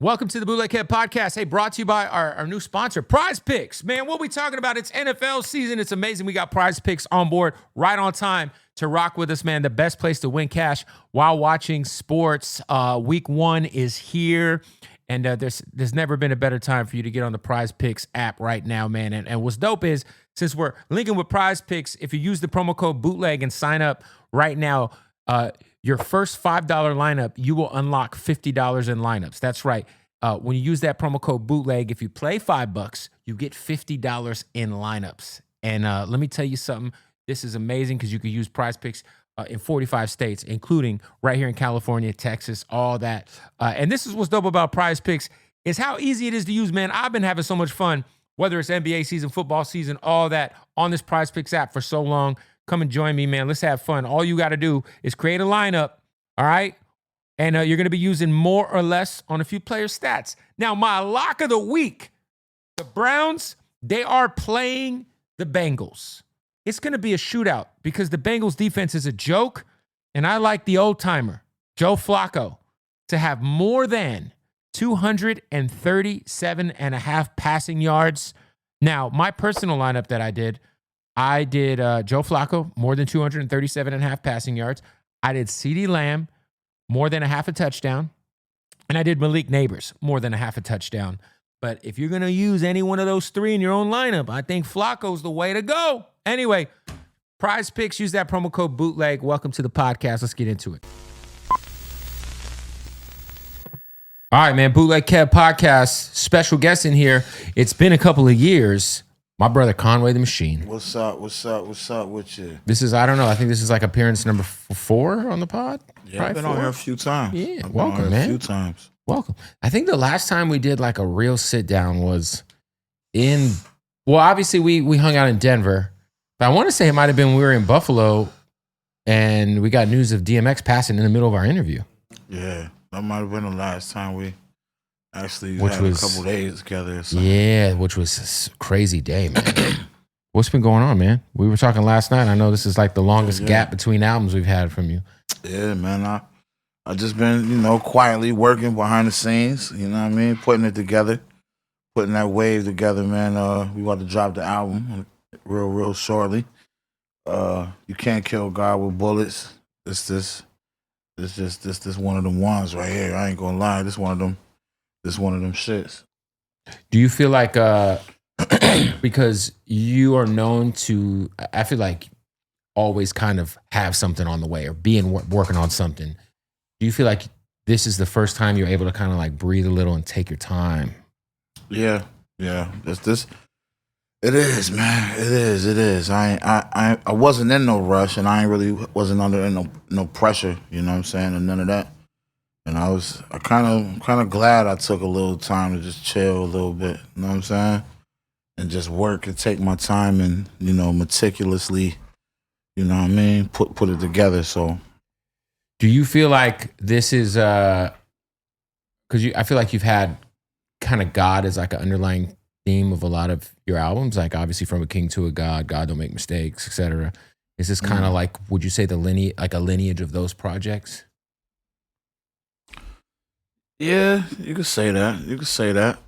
Welcome to the Bootleg Podcast. Hey, brought to you by our new sponsor, Prize Picks. Man, what we talking about? It's NFL season. It's amazing. We got Prize Picks on board right on time to rock with us, man. The best place to win cash while watching sports. Week 1 is here, and there's never been a better time for you to get on the Prize Picks app right now, man. And what's dope is, since we're linking with Prize Picks, if you use the promo code Bootleg and sign up right now, your first $5 lineup, you will unlock $50 in lineups. That's right. When you use that promo code Bootleg, if you play $5, you get $50 in lineups. And let me tell you something. This is amazing because you can use Prize Picks in 45 states, including right here in California, Texas, all that. And this is what's dope about Prize Picks is how easy it is to use, man. I've been having so much fun, whether it's NBA season, football season, all that on this Prize Picks app for so long. Come and join me, man. Let's have fun. All you got to do is create a lineup, all right? And you're going to be using more or less on a few player stats. Now, my lock of the week, the Browns, they are playing the Bengals. It's going to be a shootout because the Bengals defense is a joke, and I like the old-timer, Joe Flacco, to have more than 237.5 passing yards. Now, my personal lineup that I did Joe Flacco, more than 237.5 passing yards. I did CeeDee Lamb, more than a half a touchdown. And I did Malik Neighbors, more than a half a touchdown. But if you're going to use any one of those three in your own lineup, I think Flacco's the way to go. Anyway, Prize Picks, use that promo code Bootleg. Welcome to the podcast. Let's get into it. All right, man. Bootleg Kev Podcast, special guest in here. It's been a couple of years. My brother, Conway the Machine. What's up with you? This is, I don't know, I think this is like appearance number 4 on the pod. Yeah, I've been on here a few times. Yeah, welcome, man. A few times. Welcome. I think the last time we did like a real sit down was obviously we hung out in Denver, but I want to say it might have been when we were in Buffalo and we got news of DMX passing in the middle of our interview. Yeah, that might have been the last time we actually had a couple days together. Yeah, which was a crazy day, man. What's been going on, man? We were talking last night. I know this is like the longest gap between albums we've had from you. Yeah, man. I just been, quietly working behind the scenes, you know what I mean? Putting it together, putting that wave together, man. We about to drop the album real shortly. You Can't Kill God with Bullets. This one of them ones right here. I ain't gonna lie. This one of them shits. Do you feel like, because you are known to, I feel like always kind of have something on the way or working on something. Do you feel like this is the first time you're able to kind of like breathe a little and take your time? Yeah. It is, man. It is. I wasn't in no rush, and I really wasn't under no pressure. You know what I'm saying, and none of that. And I kind of glad I took a little time to just chill a little bit. You know what I'm saying, and just work and take my time and meticulously, you know what I mean, put it together. So, do you feel like this is because I feel like you've had kind of God as like an underlying theme of a lot of your albums, like obviously From a King to a God, God Don't Make Mistakes, etc. Is this kind of like, would you say a lineage of those projects? Yeah, you could say that. Yeah, you could say that.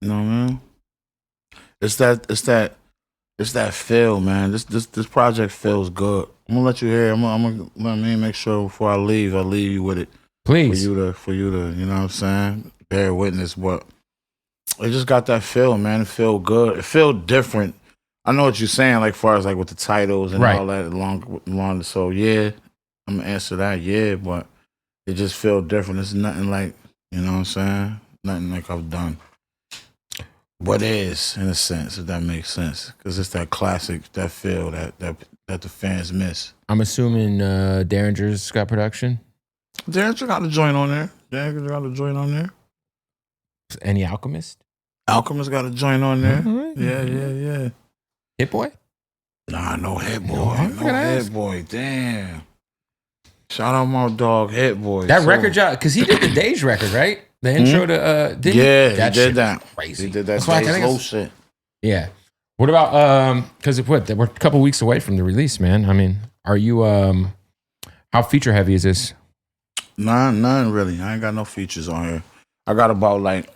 You know what I mean? It's that feel, man. This project feels good. I'm gonna let you hear. I'm gonna let me make sure before I leave you with it. Please. For you to, you know what I'm saying, bear witness. But it just got that feel, man. It feel good. It feel different. I know what you're saying, like far as like with the titles and all that along. So yeah, I'm gonna answer that. Yeah, but it just feel different. It's nothing like, you know what I'm saying, nothing like I've done. But it is, in a sense, if that makes sense, because it's that classic, that feel that the fans miss. I'm assuming Derringer's got production. Derringer got a joint on there. Any Alchemist? Alchemist got a joint on there. Mm-hmm. Yeah. Hit Boy? Nah, no Hit Boy. No Hit Boy. Damn. Shout out my dog Hit Boy. That record job, because he did the Days record, right? The intro to he did that. Crazy. He did that slow shit. Yeah. What about because we're a couple weeks away from the release, man. I mean, are you how feature heavy is this? None really. I ain't got no features on here. I got about like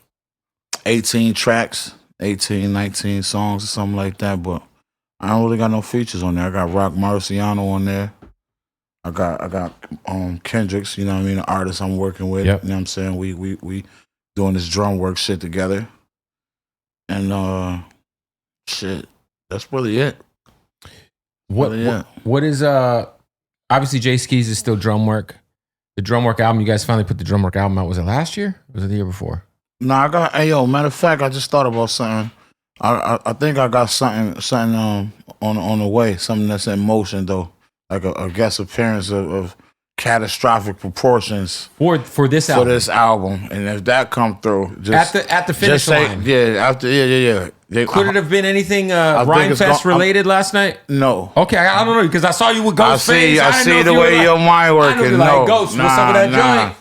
18 tracks, 18, 19 songs or something like that, but I don't really got no features on there. I got Rock Marciano on there. I got Kendricks, you know what I mean, the artist I'm working with. Yep. You know what I'm saying? We doing this Drumwork shit together. And shit, that's really it. What is obviously Jay Skis is still Drumwork. The Drumwork album, you guys finally put the Drumwork album out. Was it last year? Or was it the year before? No, I got matter of fact, I just thought about something. I think I got something on the way, something that's in motion though. Like a guest appearance of catastrophic proportions for this album. For this album. And if that come through, just at the finish line. Yeah. Could it have been anything Rhyme Fest related last night? No. Okay, I don't know because I saw you with Ghostface. I see the way your mind working. No, Ghost, what's up with that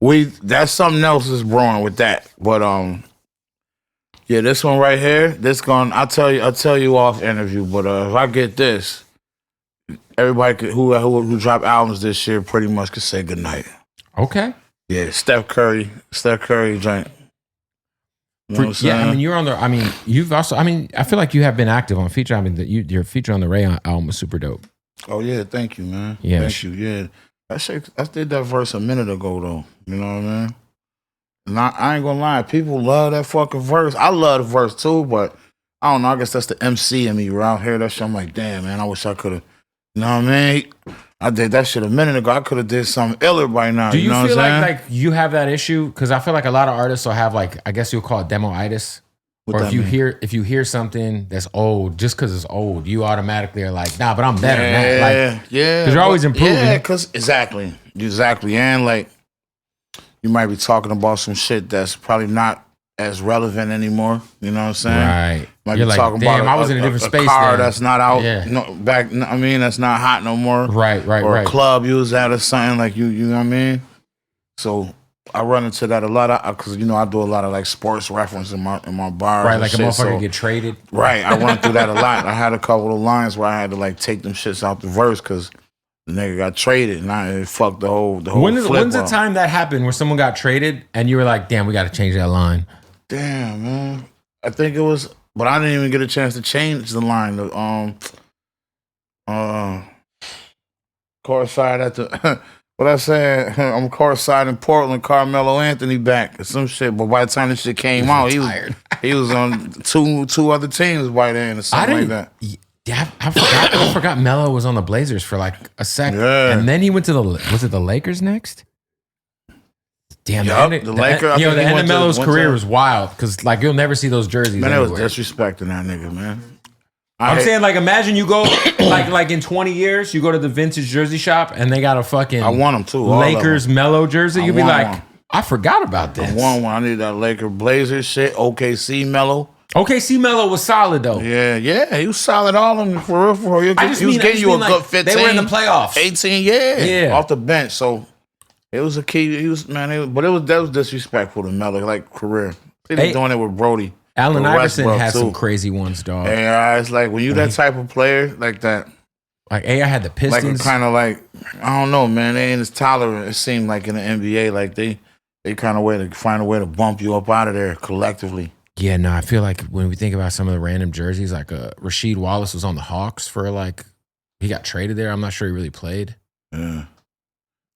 joint? That's something else is brewing with that. But yeah, this one right here, I'll tell you off interview. But if I get this, everybody who dropped albums this year pretty much could say goodnight. Okay. Yeah, Steph Curry joint. You know what I'm saying? I mean, you're on the. I mean, you've also. I mean, I feel like you have been active on feature. I mean, your feature on the Ray album was super dope. Oh yeah, thank you, man. Yeah, thank you. Yeah, I did that verse a minute ago though. You know what I mean? And I ain't gonna lie, people love that fucking verse. I love the verse too, but I don't know. I guess that's the MC in me. Around here, that shit, I'm like, damn, man. I wish I could have. You know what I mean? I did that shit a minute ago. I could have did something iller by now. Do you know feel what I'm like you have that issue? Because I feel like a lot of artists will have like, I guess you'll call it demo-itis. Or if you hear something that's old, just because it's old, you automatically are like, nah, but I'm better than that. Like, yeah. Because you're always improving. Yeah, because exactly. And like, you might be talking about some shit that's probably not as relevant anymore. You know what I'm saying? Right. Might You're be like, talking damn, about I was in a different space. Car then. that's not out. Yeah. That's not hot no more. Right. Or a club you was at or something like you know what I mean? So I run into that a lot because I do a lot of like sports reference in my bars. Right, like a motherfucker get traded. Right, I run through that a lot. I had a couple of lines where I had to like take them shits out the verse because the nigga got traded and it fucked the whole When's flip the time that happened where someone got traded and you were like, damn, we got to change that line? Damn, man. I think it was, but I didn't even get a chance to change the line. Courtside at the, what I said, I'm courtside in Portland, Carmelo Anthony back or some shit. But by the time this shit came out, he was on two other teams by then or something like that. Yeah, I forgot Melo was on the Blazers for like a second. Yeah. And then he went to the Lakers next? Damn, the Lakers. The end of Melo's career was wild because like you'll never see those jerseys. Man, anywhere. It was disrespecting that nigga, man. I'm saying, like, imagine you go like in 20 years, you go to the vintage jersey shop and they got a fucking I want them too. Lakers Melo jersey. You'd be like, I forgot about this. I want one. I need that Laker Blazers shit. OKC Melo. OKC Melo was solid though. Yeah, he was solid. All of them for real. He was getting you a good 15. They were in the playoffs. 18, yeah, off the bench. So. It was a key. That was disrespectful to Melo, like career. He was doing it with Brody. Allen Iverson had some crazy ones, dog. Yeah, it's like when you that type of player like that. Like I had the Pistons. Like kind of like I don't know, man. They ain't as tolerant. It seemed like in the NBA, like they kind of find a way to bump you up out of there collectively. Yeah, no, I feel like when we think about some of the random jerseys, like Rasheed Wallace was on the Hawks for like he got traded there. I'm not sure he really played. Yeah.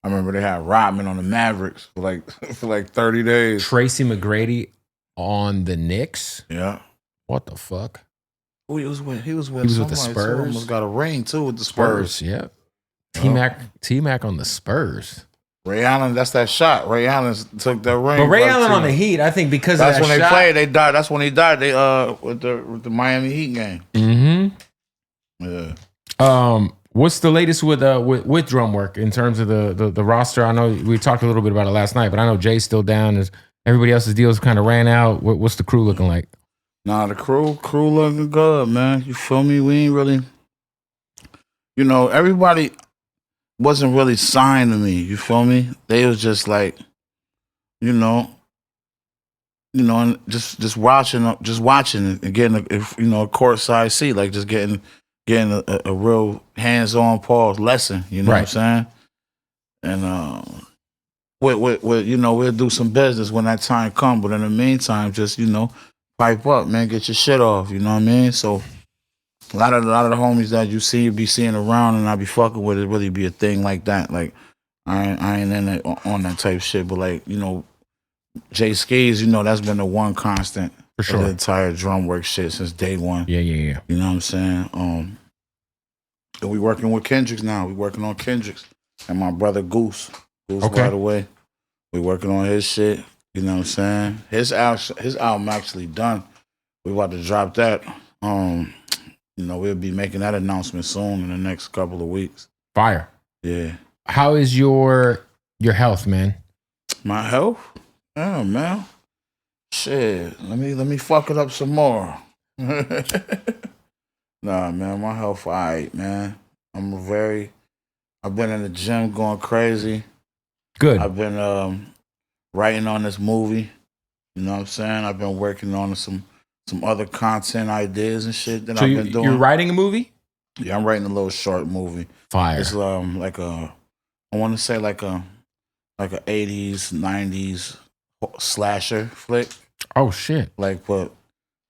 I remember they had Rodman on the Mavericks for like 30 days. Tracy McGrady on the Knicks. Yeah. What the fuck? Who he was with? He was with the Spurs. Almost got a ring too with the Spurs. Yeah. T-Mac on the Spurs. Ray Allen, that's that shot. Ray Allen took that ring. But Ray Allen on the Heat, I think because that's of that when shot, they played. They died. That's when he died. They with the Miami Heat game. Mm-hmm. Yeah. What's the latest with Drumwork in terms of the roster? I know we talked a little bit about it last night, but I know Jay's still down. Everybody else's deals kind of ran out. What's the crew looking like? Nah, the crew looking good, man. You feel me? We ain't really, everybody wasn't really signed to me. You feel me? They was just like, and just watching and getting a courtside seat, like just getting a real hands-on pause lesson, you know what I'm saying? And we'll do some business when that time comes. But in the meantime, just pipe up, man, get your shit off. You know what I mean? So a lot of the homies that you be seeing around and I be fucking with it really be a thing like that. Like I ain't in it on that type of shit. But like Jay Skis, that's been the one constant for sure. The entire Drumwork shit since day one. Yeah. You know what I'm saying? And we working with Kendricks now. We working on Kendricks and my brother Goose. By the way, we working on his shit. You know what I'm saying? His album actually done. We about to drop that. We'll be making that announcement soon in the next couple of weeks. Fire. Yeah. How is your health, man? My health? Yeah, man. Shit. Let me fuck it up some more. Nah, man, my health all right, man. I've been in the gym going crazy. Good. I've been writing on this movie. You know what I'm saying? I've been working on some other content ideas and shit that I've been doing. You're writing a movie? Yeah, I'm writing a little short movie. Fire. It's like I want to say like a 80s, 90s slasher flick. Oh shit. Like but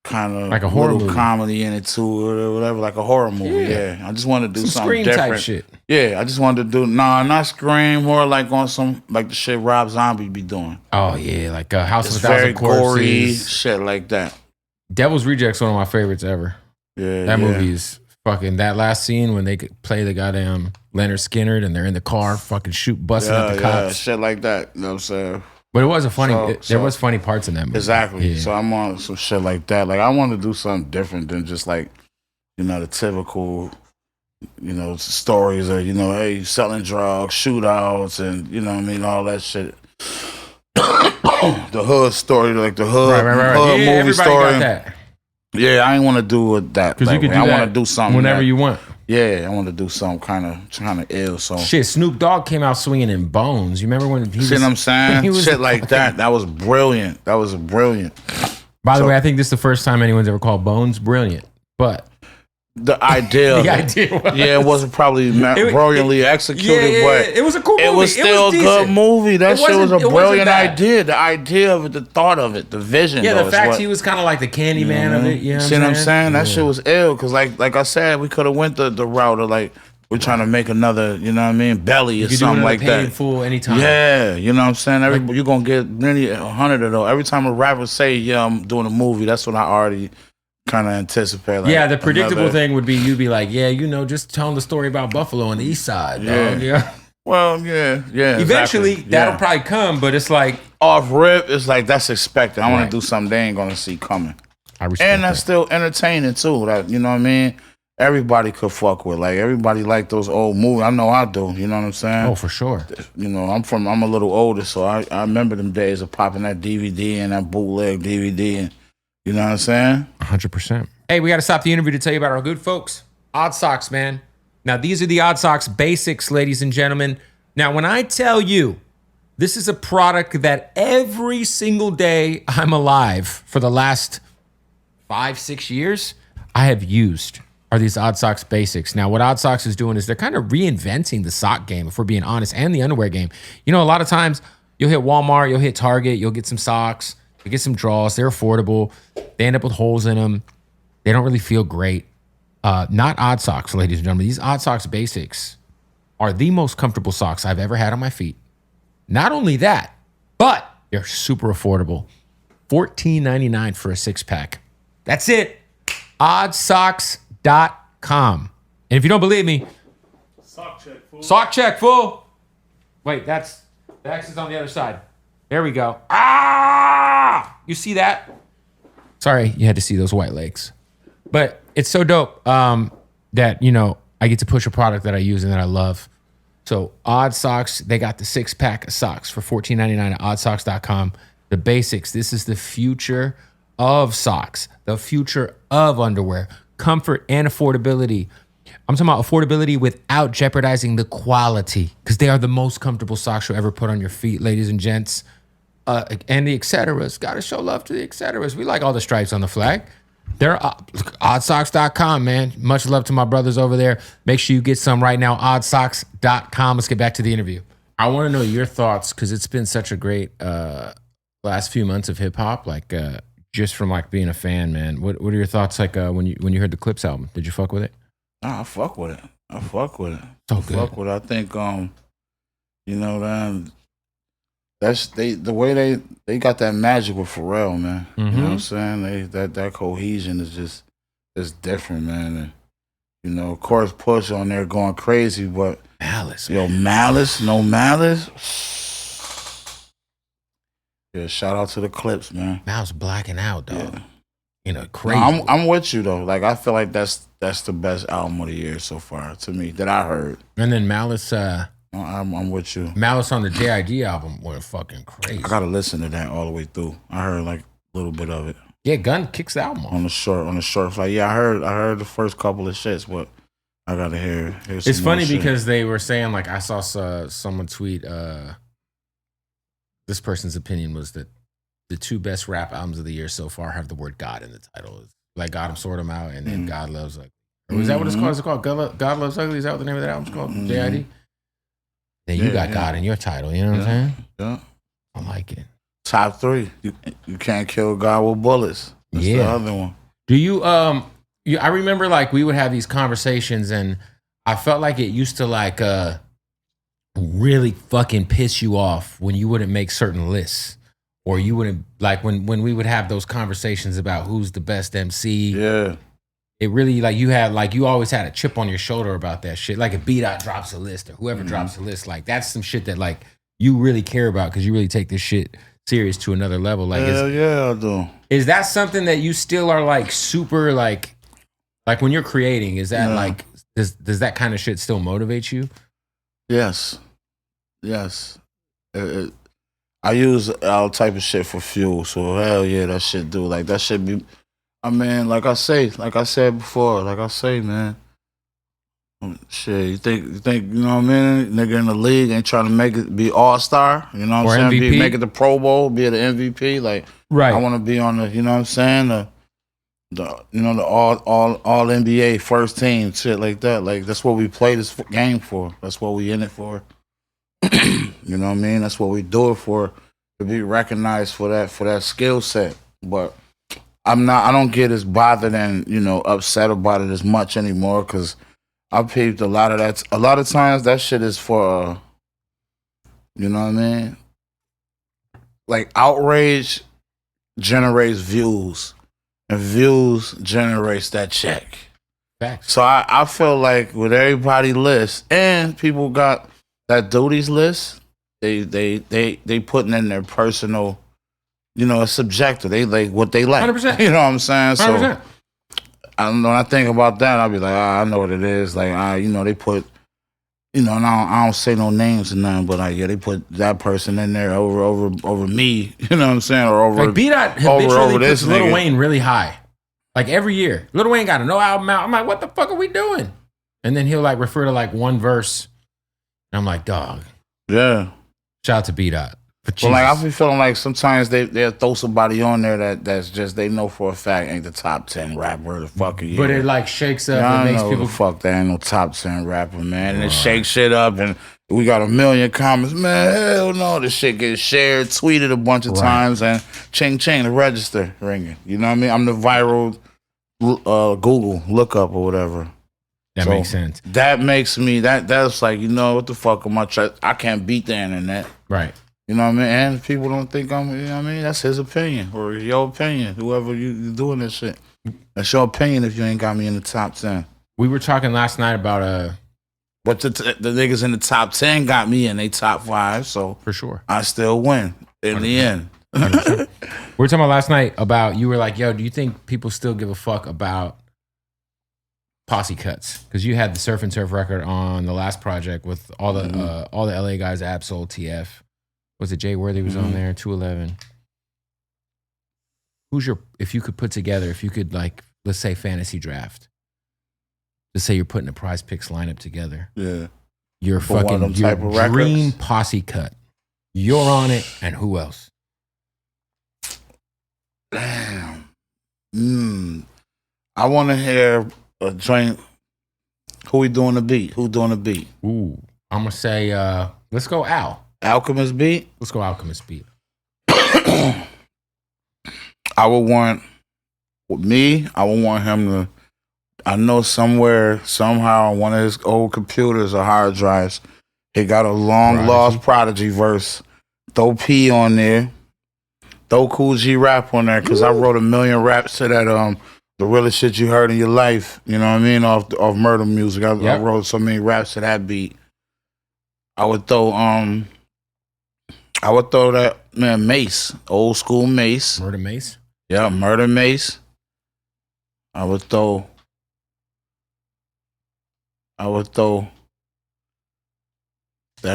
kind of like a horror little movie. Comedy in it too or whatever, like a horror movie. Yeah. I just wanted to do something Scream different. Type shit. Yeah, I just wanted to do not Scream, more like on some like the shit Rob Zombie be doing. Oh yeah, like a House of a very Thousand Corpses. gory shit like that. Devil's Reject's one of my favorites ever. Yeah, that movie is fucking. That last scene when they could play the goddamn Leonard Skinner and they're in the car, fucking busting at the cops, shit like that. You know what I'm saying? But it was a funny. There was funny parts in that movie. Exactly. Yeah. So I'm on some shit like that. Like I want to do something different than just like the typical stories of hey, selling drugs, shootouts, and what I mean, all that shit. The hood story, like the hood, right. hood Yeah, movie everybody story. got that. Yeah, I ain't want to do it that. Because you could do I that. want to do something whenever you want. Yeah, I want to do something kind of ill. So shit, Snoop Dogg came out swinging in Bones. You remember when he was? See what I'm saying? Was shit like that. That was brilliant. That was brilliant. By the way, I think this is the first time anyone's ever called Bones brilliant. But the idea, it wasn't probably brilliantly executed, but it was a cool movie. It was still a good movie. That shit was a brilliant bad. idea. The idea of it, the thought of it, the vision. Yeah, the fact he was kind of like the Candyman of it. You know see what I'm saying? That shit was ill because, like I said, we could have went the route of like we're trying to make another, you know what I mean, Belly or something like that. Full anytime. Yeah, you know what I'm saying. You're gonna get many 100 of those. Every time a rapper say, "Yeah, I'm doing a movie," that's what I already kind of anticipate. Like, the predictable thing would be you'd be like, just telling the story about Buffalo on the east side. Dog. Yeah. Well, yeah. Eventually, that'll probably come, but it's like off rip. It's like that's expected. I want to do something they ain't gonna see coming. I respect and that's still entertaining too. That you know what I mean. Everybody could fuck with. Like everybody like those old movies. I know I do. You know what I'm saying? Oh, for sure. I'm a little older, so I remember them days of popping that DVD and that bootleg DVD and. You know what I'm saying? 100%. Hey, we got to stop the interview to tell you about our good folks, Odd Socks, man. Now, these are the Odd Socks basics, ladies and gentlemen. Now, when I tell you this is a product that every single day I'm alive for the last 5-6 years, I have used are these Odd Socks basics. Now, what Odd Socks is doing is they're kind of reinventing the sock game, if we're being honest, and the underwear game. A lot of times you'll hit Walmart, you'll hit Target, you'll get some socks. You get some draws. They're affordable. They end up with holes in them. They don't really feel great. Not Odd Socks, ladies and gentlemen. These Odd Socks basics are the most comfortable socks I've ever had on my feet. Not only that, but they're super affordable. $14.99 for a 6-pack. That's it. Oddsocks.com. And if you don't believe me, sock check, fool. Sock check, fool. Wait, the X is on the other side. There we go. You see that? Sorry, you had to see those white legs. But it's so dope that, I get to push a product that I use and that I love. So Odd Socks, they got the 6-pack of socks for $14.99 at oddsocks.com. The basics, this is the future of socks, the future of underwear, comfort and affordability. I'm talking about affordability without jeopardizing the quality because they are the most comfortable socks you'll ever put on your feet, ladies and gents. And the et ceteras. Got to show love to the et ceteras. We like all the stripes on the flag. They're oddsocks.com, man. Much love to my brothers over there. Make sure you get some right now. Oddsocks.com. Let's get back to the interview. I want to know your thoughts because it's been such a great last few months of hip hop. Like just from like being a fan, man. What are your thoughts like when you heard the Clips album? Did you fuck with it? Nah, I fuck with it. So good. Fuck with it. I think you know that that's the way they got that magic with Pharrell, man. Mm-hmm. You know what I'm saying? That cohesion is just different, man. And, you know, of course, Push on there going crazy, but Malice, no Malice. Yeah, shout out to the Clips, man. Malice blacking out, dog. Yeah. You know, crazy. No, I'm with you though. Like I feel like that's the best album of the year so far to me that I heard. And then Malice, I'm with you. Malice on the JID album went fucking crazy. I gotta listen to that all the way through. I heard like a little bit of it. Yeah, Gun kicks the album off. On the short flight. Yeah, I heard the first couple of shits, but I gotta hear some It's funny more shit. because they were saying, like, I saw someone tweet, this person's opinion was that the two best rap albums of the year so far have the word God in the title. It's like God 'em, Sort 'em Out, and then God Loves Ugly. Or is that what it's called? Is it called God Loves Ugly? Is that what the name of that album's called? JID? Then you got God in your title, you know what I'm saying? Yeah. I like it. Top 3. You can't kill God with bullets. That's the other one. Do you I remember like we would have these conversations and I felt like it used to like really fucking piss you off when you wouldn't make certain lists. Or you wouldn't like when we would have those conversations about who's the best MC. Yeah. It really like you always had a chip on your shoulder about that shit. Like if B-Dot drops a list or whoever drops a list, like that's some shit that like you really care about because you really take this shit serious to another level. Like Hell yeah, I do. Is that something that you still are like super like when you're creating, is that like does that kind of shit still motivate you? Yes. I use all type of shit for fuel, so hell yeah, that shit do. Like that shit be, I mean, like I said before, man. Shit, you think, you know what I mean? Nigga in the league ain't trying to make it be all-star, you know what I'm saying? MVP? Make it the Pro Bowl, be the MVP. Like, right. I want to be on the, you know what I'm saying? The all NBA first team, shit like that. Like, that's what we play this game for. That's what we in it for. You know what I mean? That's what we do it for, to be recognized for that skill set. But I don't get as bothered and, you know, upset about it as much anymore because I peeped a lot of that. A lot of times that shit is for, you know what I mean? Like outrage generates views and views generates that check. Facts. So I feel like with everybody list and people got that duties list, they putting in their personal, you know, it's subjective. They like what they like. 100%. You know what I'm saying? 100%. So when I think about that, I'll be like, I know what it is. Like, you know, they put, you know, and I don't say no names or nothing, but like, yeah, they put that person in there over me. You know what I'm saying? Or over like B-Dot over this puts Lil nigga. Wayne really high. Like every year, Lil Wayne got a no album out. I'm like, what the fuck are we doing? And then he'll like refer to like one verse. And I'm like, dog. Yeah. Shout out to B-Dot. But like I be feeling like sometimes they'll throw somebody on there that's just they know for a fact ain't the top 10 rapper of the fucking year. But it like shakes up I and makes know people. the fuck that ain't no top 10 rapper, man. And it shakes shit up and we got a million comments. Man, hell no. This shit gets shared, tweeted a bunch of times and ching the register ringing. You know what I mean? I'm the viral Google lookup or whatever. That makes sense. That makes me that's like, you know, what the fuck am I can't beat the internet. Right. You know what I mean? And people don't think you know what I mean? That's his opinion or your opinion, whoever you doing this shit. That's your opinion if you ain't got me in the top 10. We were talking last night about But the niggas in the top 10 got me in they top 5, so for sure I still win in 100%. The end. We were talking about last night about, you were like, yo, do you think people still give a fuck about Posse cuts? Because you had the Surf and Turf record on the last project with all the LA guys, Absol, TF. Was it Jay Worthy was on there? 211. Who's your, if you could put together, if you could like, let's say fantasy draft. Let's say you're putting a Prize Picks lineup together. Yeah. Your fucking your dream Posse cut. You're on it, and who else? Damn. I want to hear a joint. Who doing the beat? Ooh. I'm going to say Let's go Al. Alchemist beat. Let's go Alchemist beat. I would want him to. I know somewhere, somehow, on one of his old computers or hard drives, he got a long lost Prodigy verse. Throw P on there. Throw Cool G rap on there, because I wrote 1 million raps to that the realest shit you heard in your life. You know what I mean? Off Murder Music. I wrote so many raps to that beat. I would throw that man Mace, old school Mace. Murder Mace? Yeah, Murder Mace. I would throw that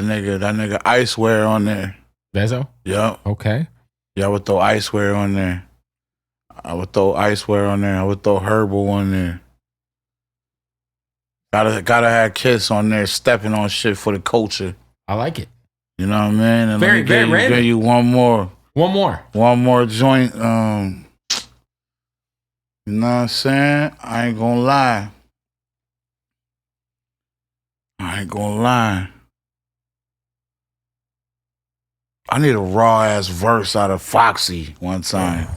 nigga Iceware on there. Bezo? Yeah. Okay. Yeah, I would throw Iceware on there. I would throw Herbal on there. Gotta have Kiss on there, stepping on shit for the culture. I like it. You know what I mean? And very random. Give you one more joint. You know what I'm saying? I ain't gonna lie. I need a raw ass verse out of Foxy one time.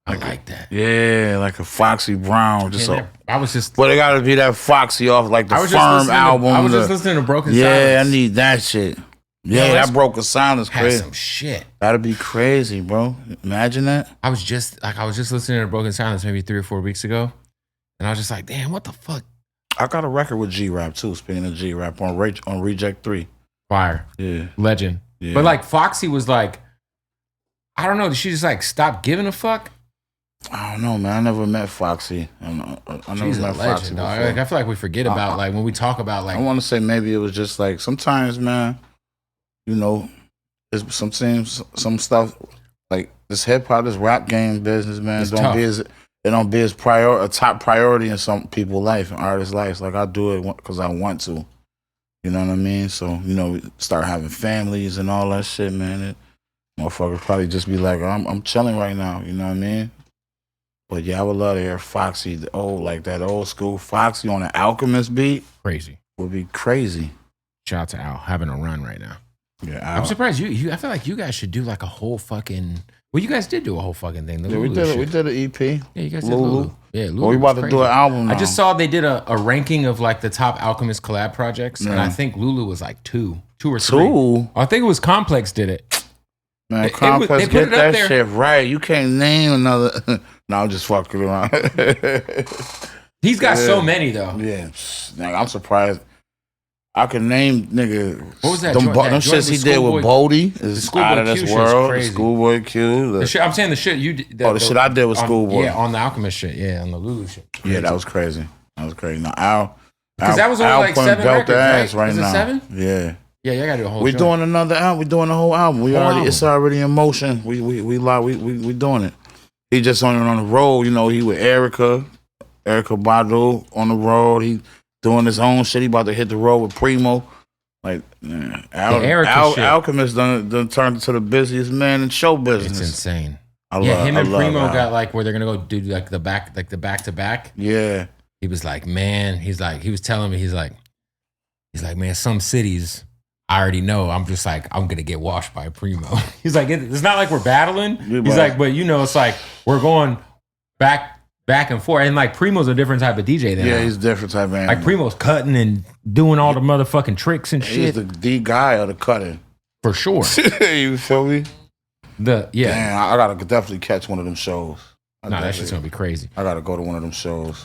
I like that. Yeah, like a Foxy Brown. But it gotta be that Foxy off like the Firm album. I was just listening to Broken Silence. Yeah, I need that shit. Yeah, that Broken Silence crazy. Some shit. That'd be crazy, bro. Imagine that. I was just listening to Broken Silence maybe 3 or 4 weeks ago, and I was just like, damn, what the fuck? I got a record with G-Rap too. Speaking of G-Rap on Reject 3. Fire. Yeah. Legend. Yeah. But like Foxy was like, I don't know. Did she just like stop giving a fuck? I don't know, man. I never met Foxy. I never met Foxy. Like, I feel like we forget about like when we talk about like. I want to say maybe it was just like sometimes, man. You know, it's sometimes some stuff like this hip hop, this rap game business, man. It don't be as a top priority in some people's life and artists' lives. Like I do it because I want to. You know what I mean? So we start having families and all that shit, man. Motherfuckers probably just be like, I'm chilling right now. You know what I mean? But yeah, I would love to hear Foxy, that old school Foxy on an Alchemist beat. Crazy. Would be crazy. Shout out to Al, having a run right now. Yeah, Al. I'm surprised you. I feel like you guys should do like a whole fucking. Well, you guys did do a whole fucking thing. Yeah, we did an EP. Yeah, you guys did Lulu. Yeah, Lulu. Well, we about to do an album now. I just saw they did a ranking of like the top Alchemist collab projects, and I think Lulu was like two or three. Two? I think it was Complex did it. Man, Complex, get that shit right. You can't name another. No, I'm just fucking around. He's got so many though. Yeah, nigga, I'm surprised. I can name nigga. What was that? Them shits he did with Bodie is out of this world. The Schoolboy Q. The shit, I'm saying the shit you did. The shit I did with Schoolboy. Yeah, on the Alchemist shit. Yeah, on the Lulu shit. Yeah, that was crazy. Now Al. Because that was only like 7 records, right? Is it now. 7? Yeah. Yeah, you gotta do a whole. We're doing another album. We're doing the whole album. It's already in motion. We doing it. He just on the road. He with Erica Badu on the road. He doing his own shit. He about to hit the road with Primo. Like, man, Alchemist done turned into the busiest man in show business. It's insane. Him and Primo got like where they're gonna go do like the back to back. Yeah. He was like, man. He was telling me, he's like, man, some cities I already know. I'm just like, I'm gonna get washed by Primo. He's like, it's not like we're battling. He's like, but it's like we're going back and forth. And like Primo's a different type of DJ than he's a different type of man. Like Primo's cutting and doing all the motherfucking tricks and shit. He's the guy of the cutting. For sure. You feel me? Damn, I gotta definitely catch one of them shows. That shit's gonna be crazy. I gotta go to one of them shows.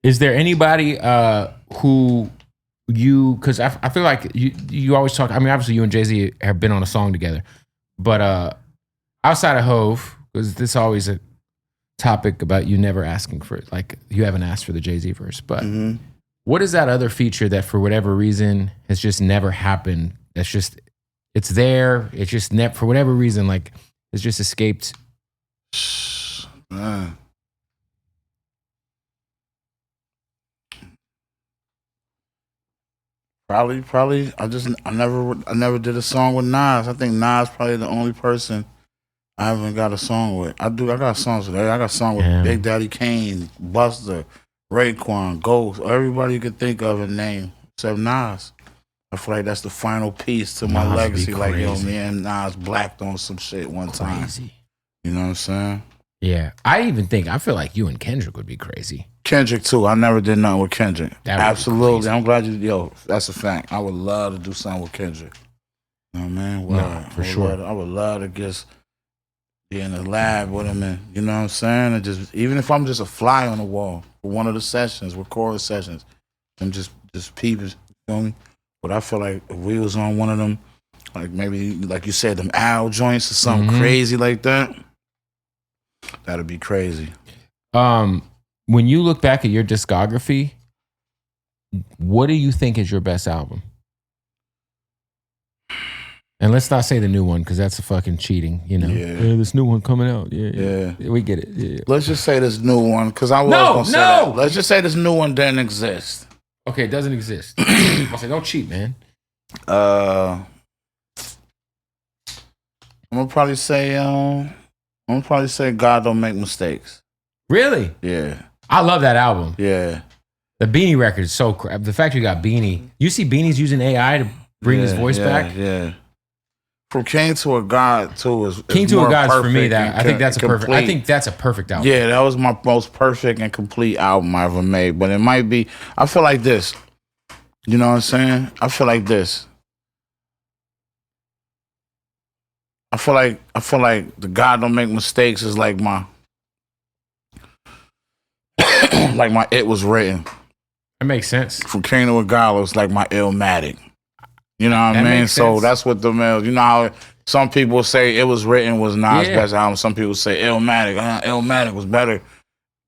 Is there anybody who because I feel like you always talk, I mean, obviously you and Jay-Z have been on a song together, but outside of Hove, because this is always a topic about you never asking for it, like you haven't asked for the Jay-Z verse, but what is that other feature that for whatever reason has just never happened? It's there, it's just for whatever reason, like it's just escaped. Man. Probably. I never did a song with Nas. I think Nas probably the only person I haven't got a song with. I got songs with. I got a song with Big Daddy Kane, Buster, Raekwon, Ghost, everybody you could think of and name except Nas. I feel like that's the final piece to my Nas legacy. be Like, yo, crazy. me and Nas blacked on some shit one time. Crazy. You know what I'm saying? Yeah. I feel like you and Kendrick would be crazy. Kendrick, too. I never did nothing with Kendrick. That would be Absolutely. crazy. I'm glad you, that's a fact. I would love to do something with Kendrick. You know what I mean? No, for sure. I would love to just be in the lab with him and, you know what I'm saying? And just, even if I'm just a fly on the wall for one of the sessions, recording sessions, and just peeping, you feel me? But I feel like if we was on one of them, like maybe, like you said, them owl joints or something crazy like that, that'd be crazy. When you look back at your discography, what do you think is your best album? And let's not say the new one, because that's a fucking cheating, you know? Yeah. This new one coming out. Yeah. We get it. Yeah. Let's just say this new one, because I was gonna say that. Let's just say this new one didn't exist. Okay, it doesn't exist. I'll say, don't cheat, man. I'm gonna probably say God Don't Make Mistakes. Really? Yeah. I love that album. Yeah. The Beanie record is so crap. The fact you got Beanie. You see Beanie's using AI to bring his voice back? Yeah. From King to a God too is King to a God's for me. that I think that's a perfect. I think that's a perfect album. Yeah, that was my most perfect and complete album I ever made. But it might be. I feel like this. You know what I'm saying? I feel like this. I feel like the God Don't Make Mistakes is like my like my It Was Written. That makes sense. From King to a God was like my Illmatic. You know what I mean? So that's what the males, you know how some people say It Was Written was Nas' best album. Some people say Illmatic. Illmatic was better.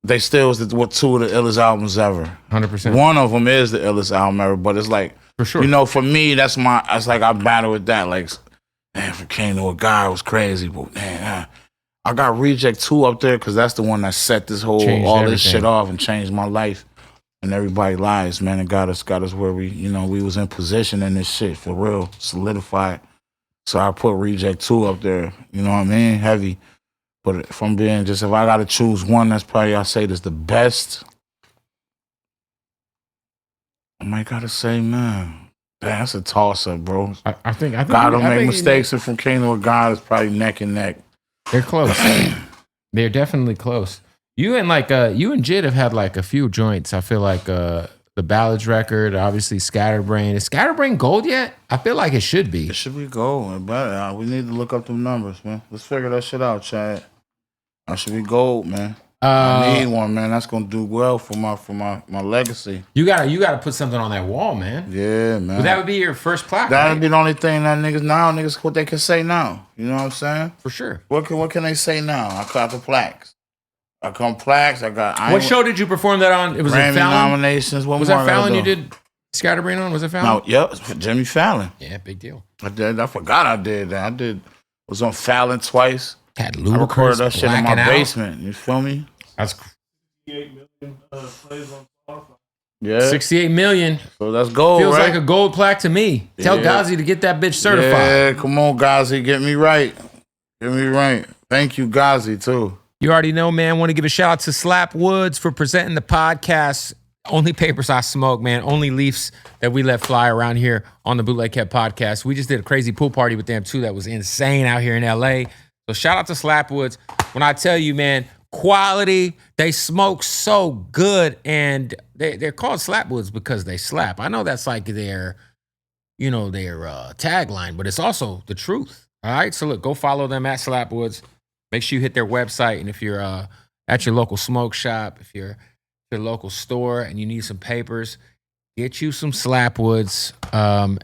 They still was two of the illest albums ever. 100%. One of them is the illest album ever, but it's like, for sure. You know, for me, it's like I battle with that. Like, man, for King to a God was crazy, but man, I got Reject 2 up there because that's the one that set this this shit off and changed my life. And everybody lies, man, and got us where we was in position in this shit for real, solidified. So I put Reject 2 up there, you know what I mean? Heavy. But if I gotta choose one, that's probably I say that's the best. I might gotta say, man, that's a toss up, bro. I think God Don't Make Mistakes and From King to a God is probably neck and neck. They're close. They're definitely close. You and Jid have had like a few joints. I feel like the Ballads record, obviously Scatterbrain. Is Scatterbrain gold yet? I feel like it should be. It should be gold, but we need to look up them numbers, man. Let's figure that shit out, Chad. I should be gold, man. I need one, man. That's gonna do well for my legacy. You gotta put something on that wall, man. Yeah, man. But that would be your first plaque. That'd be the only thing that niggas what they can say now. You know what I'm saying? For sure. What can they say now? I got the plaques. I got plaques. What show did you perform that on? It was Grammy a Fallon nominations. Was that Fallon you did Scatterbrain on? Was it Fallon? No, yep, Jimmy Fallon. Yeah, big deal. I forgot I did that. Was on Fallon twice. Had I Ludacris recorded that shit in my out. basement. You feel me? That's 68 million plays on Spotify. Yeah. 68 million. So that's gold, Feels right? like a gold plaque to me. Tell Ghazi to get that bitch certified. Yeah, come on, Ghazi. Get me right. Get me right. Thank you, Ghazi, too. You already know, man. Want to give a shout out to Slap Woods for presenting the podcast. Only papers I smoke, man. Only leafs that we let fly around here on the Bootleg podcast. We just did a crazy pool party with them, too. That was insane out here in LA. So shout out to Slap Woods. When I tell you, man, quality, they smoke so good, and they're called Slap Woods because they slap. I know that's like their tagline, but it's also the truth. All right, so look, go follow them at Slap Woods. Make sure you hit their website, and if you're at your local smoke shop, if you're at your local store and you need some papers, get you some Slap Woods. I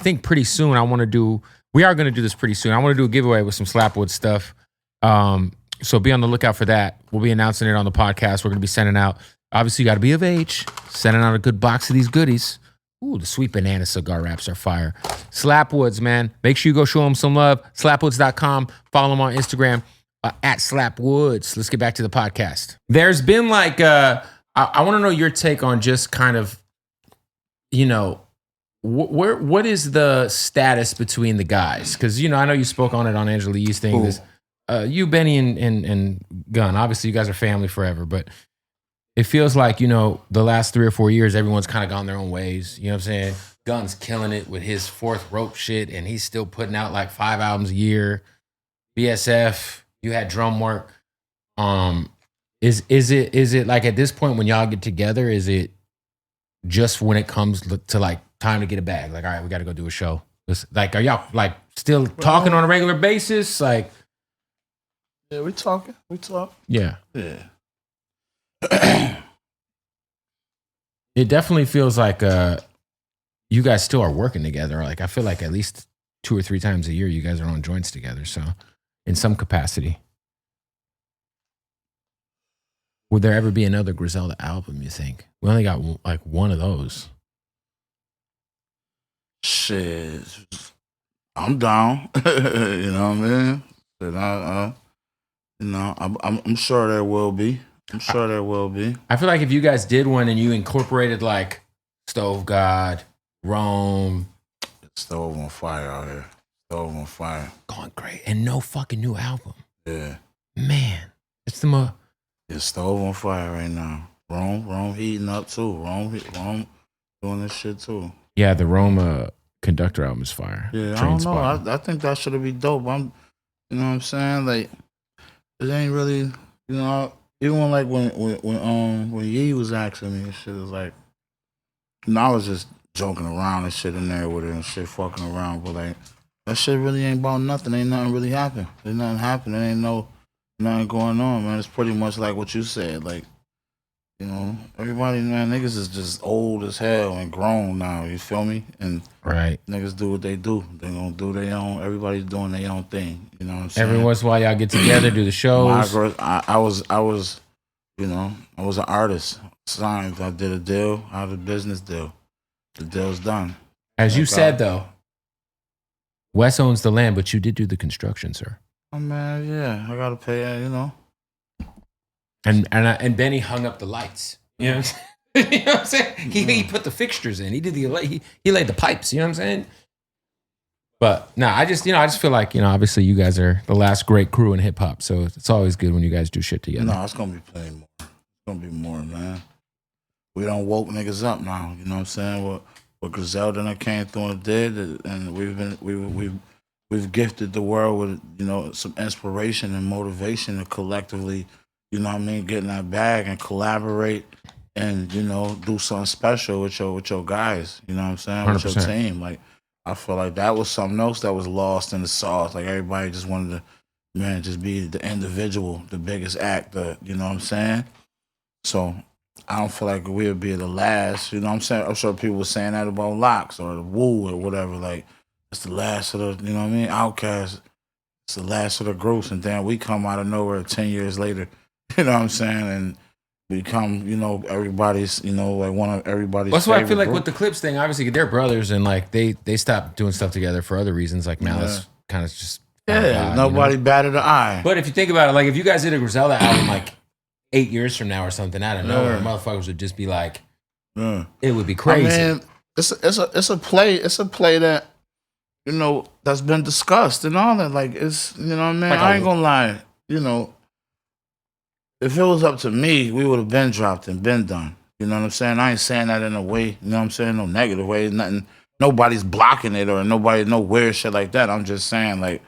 think pretty soon we are going to do this pretty soon. I want to do a giveaway with some Slap Woods stuff. So be on the lookout for that. We'll be announcing it on the podcast. We're going to be sending out, obviously you got to be of age, sending out a good box of these goodies. Ooh, the sweet banana cigar wraps are fire. Slap Woods, man. Make sure you go show them some love. Slapwoods.com. Follow them on Instagram at Slap Woods. Let's get back to the podcast. There's been like, I want to know your take on just kind of, what is the status between the guys? Because, I know you spoke on it on Angela Yee's thing. You, Benny, and Gunn, obviously you guys are family forever, but it feels like, the last 3 or 4 years, everyone's kind of gone their own ways. You know what I'm saying? Gun's killing it with his fourth rope shit, and he's still putting out like 5 albums a year. BSF, you had Drumwork. Is it like at this point when y'all get together, is it just when it comes to like time to get a bag? Like, all right, we got to go do a show. Like, are y'all like still talking on a regular basis? Like, yeah, we talking. We talk. Yeah. Yeah. It definitely feels like you guys still are working together. Like, I feel like at least 2 or 3 times a year you guys are on joints together. So, in some capacity. Would there ever be another Griselda album, you think? We only got like one of those. Shit. I'm down. You know what I mean? I'm sure there will be. I'm sure there will be. I feel like if you guys did one and you incorporated like Stove God, Rome. Stove on fire out here. Stove on fire. Going great. And no fucking new album. Yeah. Man. It's the most... It's Stove on fire right now. Rome heating up too. Rome doing this shit too. Yeah, the Rome Conductor album is fire. Yeah, I don't know. I think that should be dope. You know what I'm saying? Like, it ain't really, you know, even like when Yee was asking me and shit, it was like, you know, I was just joking around and shit in there with her and shit, fucking around, but like, that shit really ain't about nothing. Ain't nothing really happened. Ain't nothing happened. There ain't nothing going on, man. It's pretty much like what you said. Like, you know, everybody, man, niggas is just old as hell and grown now. You feel me? And right, niggas do what they do. They gonna do their own. Everybody's doing their own thing. You know what I'm saying? Every once in a while, y'all get together, do the shows. I was, you know, I was an artist. Signed. I did a deal. I had a business deal. The deal's done. As you said, though, Wes owns the land, but you did do the construction, sir. Oh man, yeah, I gotta pay. You know. And Benny hung up the lights. You know what I'm saying? You know what I'm saying? He put the fixtures in. He did he laid the pipes. You know what I'm saying? But no, I just feel like, you know, obviously you guys are the last great crew in hip hop, so it's always good when you guys do shit together. No, it's gonna be plenty more. It's gonna be more, man. We don't woke niggas up now. You know what I'm saying? What Griselda and I came through and did, and we've gifted the world with, you know, some inspiration and motivation to collectively, you know what I mean, get in that bag and collaborate and, you know, do something special with your guys. You know what I'm saying? 100%. With your team. Like, I feel like that was something else that was lost in the sauce. Like, everybody just wanted to, man, just be the individual, the biggest actor. You know what I'm saying? So I don't feel like we'll be the last. You know what I'm saying? I'm sure people were saying that about Locks or the Woo or whatever. Like, it's the last of the, you know what I mean? Outkast. It's the last of the groups. And then we come out of nowhere 10 years later. You know what I'm saying? And become, you know, everybody's, you know, like one of everybody's. That's why I feel like group. with the Clips thing, obviously they're brothers and like they stopped doing stuff together for other reasons, like Malice kind of just nobody, you know? Batted an eye. But if you think about it, like if you guys did a Griselda album like 8 years from now or something out of nowhere, motherfuckers would just be like, it would be crazy. I mean, it's a play that, you know, that's been discussed and all that. Like, it's, you know what I mean? Like, I ain't gonna lie, you know. If it was up to me, we would have been dropped and been done. You know what I'm saying? I ain't saying that in a way, you know what I'm saying? No negative way. Nothing. Nobody's blocking it or no weird shit like that. I'm just saying, like,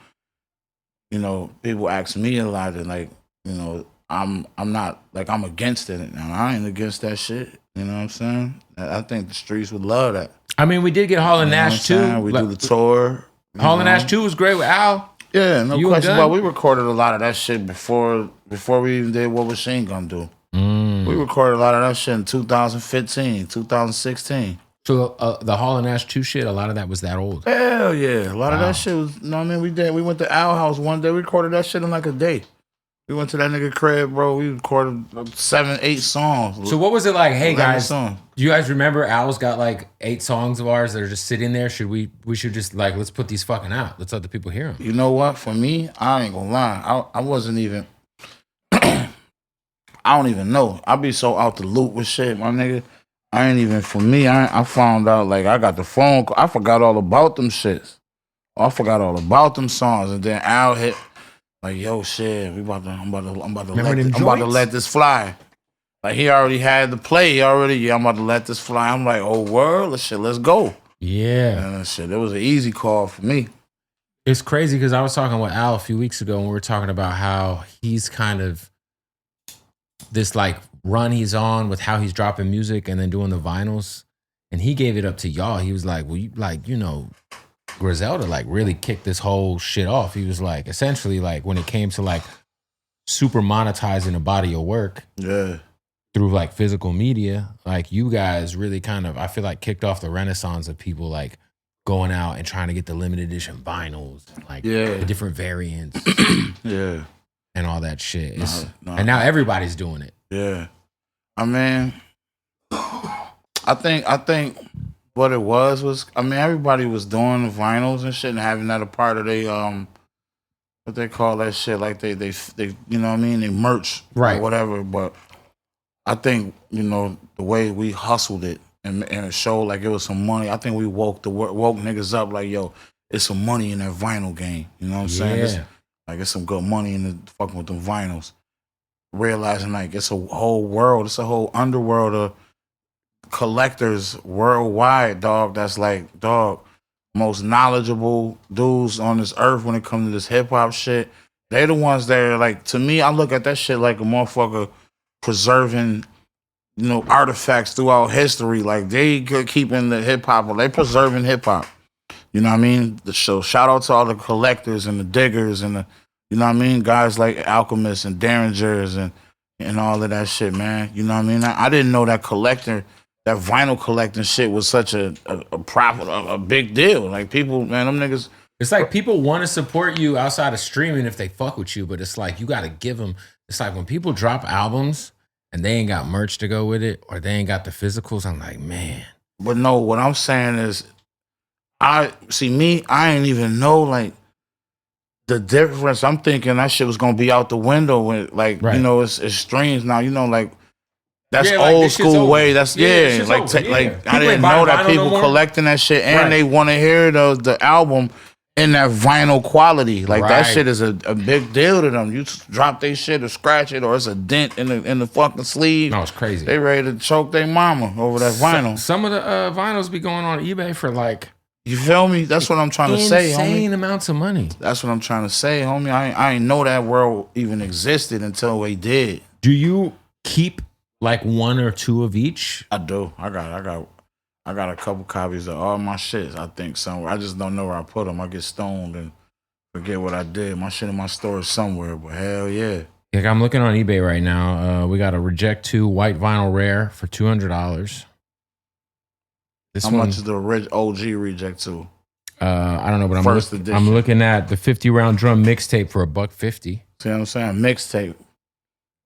you know, people ask me a lot and like, you know, I'm not like I'm against it. And I ain't against that shit. You know what I'm saying? I think the streets would love that. I mean, we did get Hall and Nash too. We do the tour. Hall and Nash 2 was great with Al. Yeah, no question about it. We recorded a lot of that shit before we even did What Machine Gun Do. We recorded a lot of that shit in 2015, 2016. So the Hall and Nash 2 shit, a lot of that was that old. Hell yeah. A lot of that shit was, you know what I mean? We went to Al House one day. We recorded that shit in like a day. We went to that nigga crib, bro. We recorded 7, 8 songs. So what was it like? Hey guys, do you guys remember Al's got like 8 songs of ours that are just sitting there? Should we should just like, let's put these fucking out. Let's let the people hear them. You know what? For me, I ain't gonna lie. I wasn't even, I don't even know. I be so out the loop with shit, my nigga. I ain't even, for me, I found out, like, I got the phone call. I forgot all about them shits. I forgot all about them songs. And then Al hit, like, yo, shit, I'm about to let this fly. Like, he already had the play. I'm about to let this fly. I'm like, oh, word, let's go. Yeah. And shit, it was an easy call for me. It's crazy because I was talking with Al a few weeks ago and we were talking about how he's kind of this like run he's on with how he's dropping music and then doing the vinyls. And he gave it up to y'all. He was like, well, you like, you know, Griselda like really kicked this whole shit off. He was like, essentially like when it came to like super monetizing a body of work. Yeah. Through like physical media, like you guys really kind of, I feel like kicked off the renaissance of people like going out and trying to get the limited edition vinyls, like the different variants, yeah, and all that shit. And now everybody's doing it. Yeah, I mean, I think what it was I mean everybody was doing the vinyls and shit and having that a part of they what they call that shit, like they you know what I mean, they merch or whatever, but. I think, you know, the way we hustled it and it showed like it was some money. I think we woke niggas up like, yo, it's some money in that vinyl game. You know what I'm saying? It's some good money in the fucking with the vinyls. Realizing like it's a whole world, it's a whole underworld of collectors worldwide, dog. That's like, dog, most knowledgeable dudes on this earth when it comes to this hip hop shit. They the ones that are like, to me, I look at that shit like a motherfucker preserving, you know, artifacts throughout history. Like they keeping the hip hop, they preserving hip hop. You know what I mean? So shout out to all the collectors and the diggers and the, you know what I mean, guys like Alchemists and Derringers and all of that shit, man. You know what I mean? I didn't know that collector, that vinyl collecting shit was such a profit, a big deal. Like people, man, them niggas. It's like people want to support you outside of streaming if they fuck with you, but it's like you got to give them. It's like when people drop albums and they ain't got merch to go with it or they ain't got the physicals, I'm like, man. But no, what I'm saying is, I ain't even know like the difference. I'm thinking that shit was gonna be out the window when like, you know, it's streams now, you know, like that's old school way. That's like I didn't know that people collecting that shit and they want to hear the album in that vinyl quality. Like that shit is a big deal to them. You drop their shit or scratch it or it's a dent in the fucking sleeve. No, it's crazy. They ready to choke their mama over that vinyl. Some of the vinyls be going on eBay for like, you feel me? That's what I'm trying to say, homie. Insane amounts of money. That's what I'm trying to say, homie. I ain't know that world even existed until we did. Do you keep like one or two of each? I do. I got a couple copies of all my shits, I think, somewhere. I just don't know where I put them. I get stoned and forget what I did. My shit in my storage somewhere, but hell yeah. Like I'm looking on eBay right now. We got a Reject 2 white vinyl rare for $200. How much is the OG Reject 2? I don't know, but I'm looking at the 50-round drum mixtape for $150. See what I'm saying? Mixtape.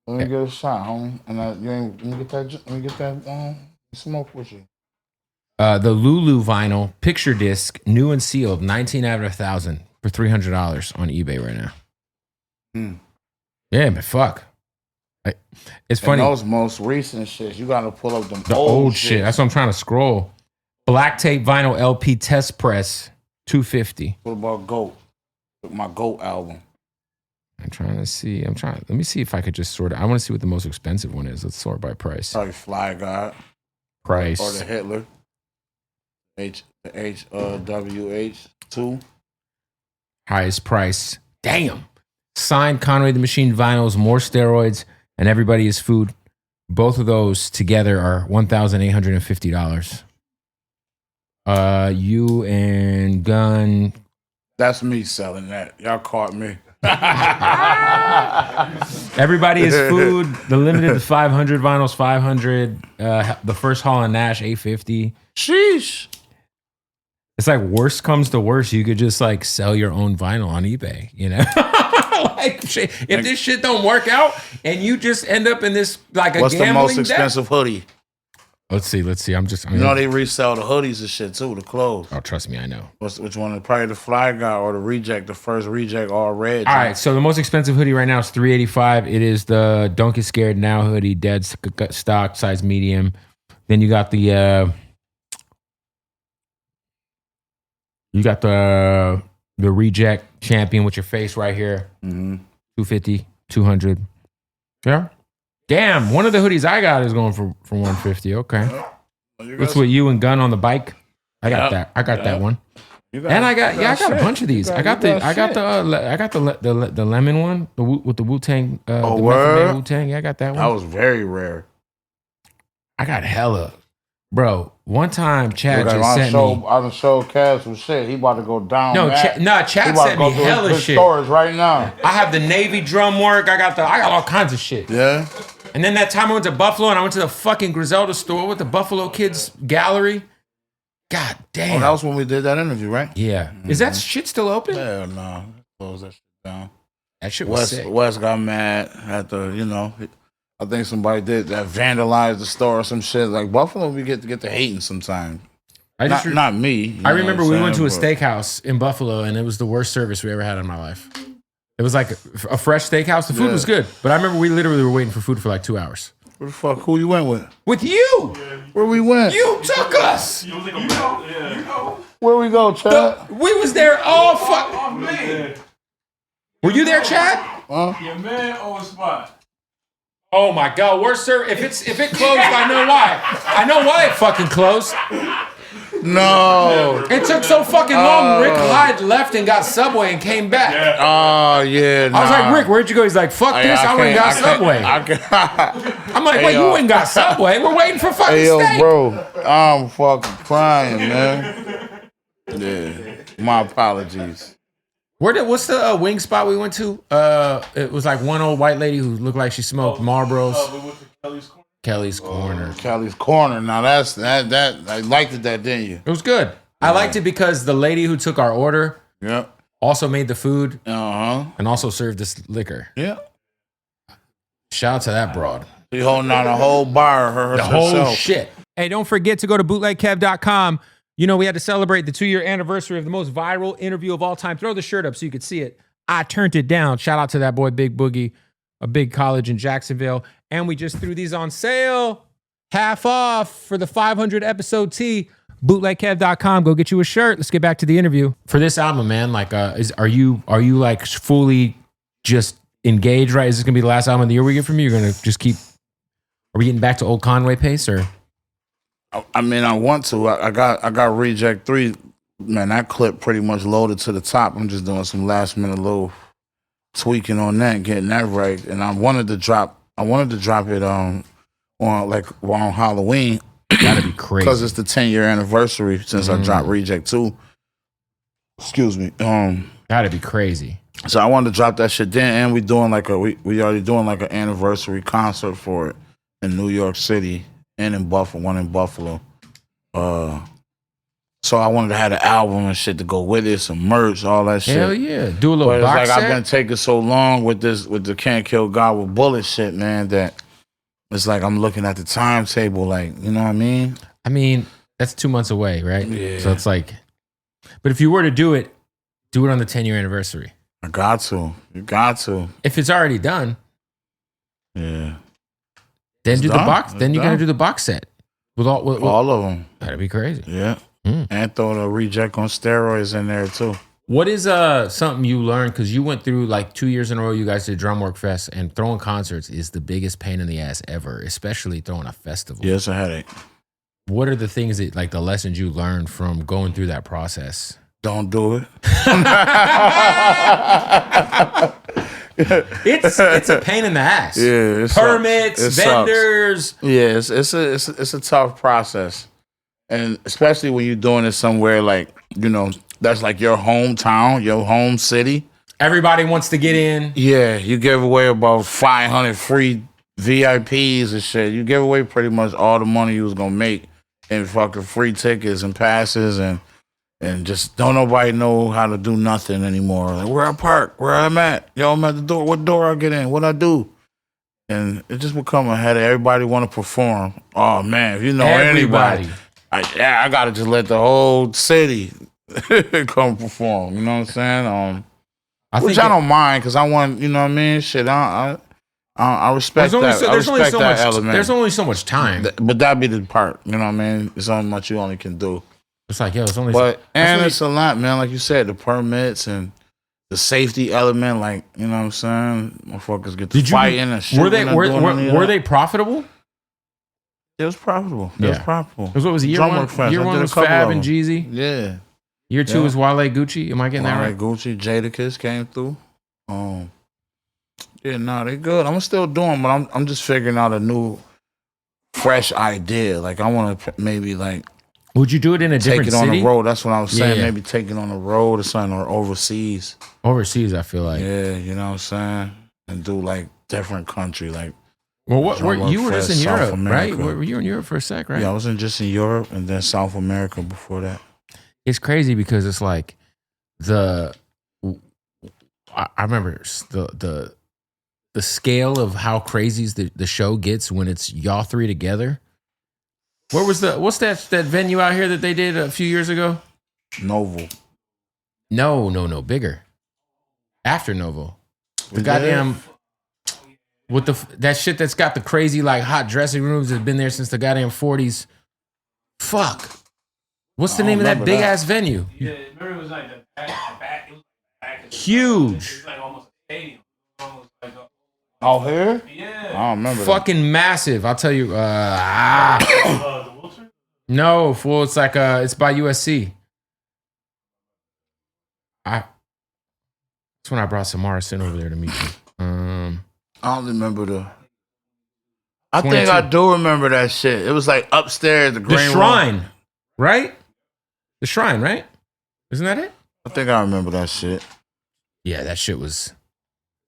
Let me get a shot, homie. And let me get that smoke with you. The Lulu vinyl picture disc, new and sealed, 19 out of 1,000 for $300 on eBay right now. Yeah, man, fuck. It's funny. And those most recent shits, you gotta pull up the old shit. That's what I'm trying to scroll. Black tape vinyl LP test press, $250. What about GOAT? My GOAT album. Let me see if I could just sort it. I want to see what the most expensive one is. Let's sort by price. Probably Fly God. Price. Or the Hitler. WH2. Highest price. Damn. Signed Conway the Machine vinyls, more steroids, and Everybody Is Food. Both of those together are $1,850. You and Gun. That's me selling that. Y'all caught me. Everybody Is Food. The limited to 500 vinyls, 500. The first Hall and Nash, 850. Sheesh. It's like worst comes to worst, you could just like sell your own vinyl on eBay, you know? Like shit, if this shit don't work out and you just end up in this like a what's the most debt? Expensive hoodie? Let's see. I'm you know they resell the hoodies and shit too, the clothes. Oh, trust me, I know. Which one? Probably the Fly Guy or the Reject, the first Reject, all red. All right, so the most expensive hoodie right now is $385. It is the Don't Get Scared Now hoodie, dead stock, size medium. Then you got the Reject Champion with your face right here. Mm-hmm. $250, $200. Yeah. Damn, one of the hoodies I got is going for $150. Okay. What's with you and Gun on the bike? I got that. I got that one. And I got a bunch of these. I got the lemon one, with the Wu-Tang, the Method Man Wu-Tang. Yeah, I got that one. That was very rare. I got hella. Bro, one time Chad just sent me. I done showed Cass some shit. He about to go down. Chad sent me hella shit. Stores right now. I have the Navy Drumwork. I got all kinds of shit. Yeah. And then that time I went to Buffalo and I went to the fucking Griselda store with the Buffalo Kids Gallery. God damn. Oh, that was when we did that interview, right? Yeah. Mm-hmm. Is that shit still open? Hell no. Close that shit down. That shit was sick. Wes got mad at I think somebody did that, vandalized the store or some shit. Like Buffalo, we get the hating sometimes. Not me. I remember we went to a steakhouse in Buffalo and it was the worst service we ever had in my life. It was like a fresh steakhouse. The food was good, but I remember we literally were waiting for food for like 2 hours. Where the fuck? Who you went with? With you. Where we went? You took us. Where we go, Chad? We was there all fuck. Were you there, Chad? Your man on the spot. Oh my God, worst service. If it closed, I know why. I know why it fucking closed. No. It took so fucking long. Rick Hyde left and got Subway and came back. Oh, yeah. I was like, Rick, where'd you go? He's like, fuck this. I went and got Subway. I'm like, wait, you went and got Subway? We're waiting for fucking steak. Bro, I'm fucking crying, man. Yeah. My apologies. What's the wing spot we went to? It was like one old white lady who looked like she smoked Marlboros. We went to Kelly's Corner. Kelly's Corner. Now that I liked it, didn't you? It was good. Yeah. I liked it because the lady who took our order also made the food and also served us liquor. Yeah. Shout out to that broad. She holding down a whole bar herself. Whole shit. Hey, don't forget to go to bootlegkev.com. You know, we had to celebrate the 2-year anniversary of the most viral interview of all time. Throw the shirt up so you could see it. I turned it down. Shout out to that boy, Big Boogie, a big college in Jacksonville. And we just threw these on sale. Half off for the 500 episode tee. Bootlegkev.com. Go get you a shirt. Let's get back to the interview. For this album, man, like, are you like fully just engaged, right? Is this going to be the last album of the year we get from you? You're going to just keep, are we getting back to old Conway pace or? I mean, I want to. I got Reject 3. Man, that clip pretty much loaded to the top. I'm just doing some last minute little tweaking on that, getting that right. And I wanted to drop it on Halloween. That'd be crazy. Because it's the 10-year anniversary since I dropped Reject 2. Excuse me. That'd be crazy. So I wanted to drop that shit then, and we already doing like an anniversary concert for it in New York City. And in Buffalo, one in Buffalo. So I wanted to have an album and shit to go with it, some merch, all that shit. Hell yeah. Do a little box set. I've been taking so long with the Can't Kill God with Bullets shit, man, that it's like I'm looking at the timetable, like, you know what I mean? I mean, that's 2 months away, right? Yeah. So it's like, but if you were to do it on the 10-year anniversary. I got to. You got to. If it's already done. Yeah. Then do the box. Then you're gonna do the box set with all of them. That'd be crazy. Yeah, and throw the Reject on steroids in there too. What is something you learned, because you went through like 2 years in a row? You guys did Drumwork Fest, and throwing concerts is the biggest pain in the ass ever, especially throwing a festival. Yeah, it's a headache. What are the things that, like, the lessons you learned from going through that process? Don't do it. It's a pain in the ass. Yeah, permits, vendors. Sucks. Yeah, it's a tough process, and especially when you're doing it somewhere like, you know, that's like your hometown, your home city. Everybody wants to get in. Yeah, you give away about 500 free VIPs and shit. You give away pretty much all the money you was gonna make in fucking free tickets and passes and just don't nobody know how to do nothing anymore. Like, where I park, where I'm at. Yo, I'm at the door. What door I get in? What I do? And it just become a headache. Everybody want to perform. Oh, man, if you know anybody, I got to just let the whole city come perform. You know what I'm saying? Which I don't mind, because I want, you know what I mean? Shit, I respect that. I respect that element. There's only so much time. But that'd be the part. You know what I mean? It's only much you only can do. It's like, yo, it's only. It's a lot, man. Like you said, the permits and the safety element. Like, you know what I'm saying? Motherfuckers get to fighting and shit. Were they profitable? It was profitable. It was profitable. Because what was year Drumwork one? Fest. Year one was Fab and Jeezy. Yeah. Year two was Wale Gucci. Am I getting that right? Gucci, Jadakiss came through. Yeah, no, they good. I'm still doing, but I'm just figuring out a new, fresh idea. Like I want to maybe like. Would you do it in a different city? Take it on the road. That's what I was saying. Yeah. Maybe take it on the road or something, or overseas. Overseas, I feel like. Yeah, you know what I'm saying? And do like different country, like. Well, you were just in Europe, right? Were you in Europe for a sec, right? Yeah, I was just in Europe and then South America before that. It's crazy because it's like I remember the scale of how crazy the show gets when it's y'all three together. What's that venue out here that they did a few years ago? Novo. No, bigger. After Novo. The goddamn with that shit that's got the crazy like hot dressing rooms that's been there since the goddamn 40s. Fuck. What's the name of that big ass venue? Yeah, remember it was like the back. It was back. Huge. It was like almost a stadium. Out here? Yeah. I don't remember. Fucking massive. I'll tell you. The Wiltern? No, fool. It's like it's by USC. That's when I brought Samara Sin over there to meet you. I don't remember I think I do remember that shit. It was like upstairs, the Shrine, room. Right? The Shrine, right? Isn't that it? I think I remember that shit. Yeah, that shit was.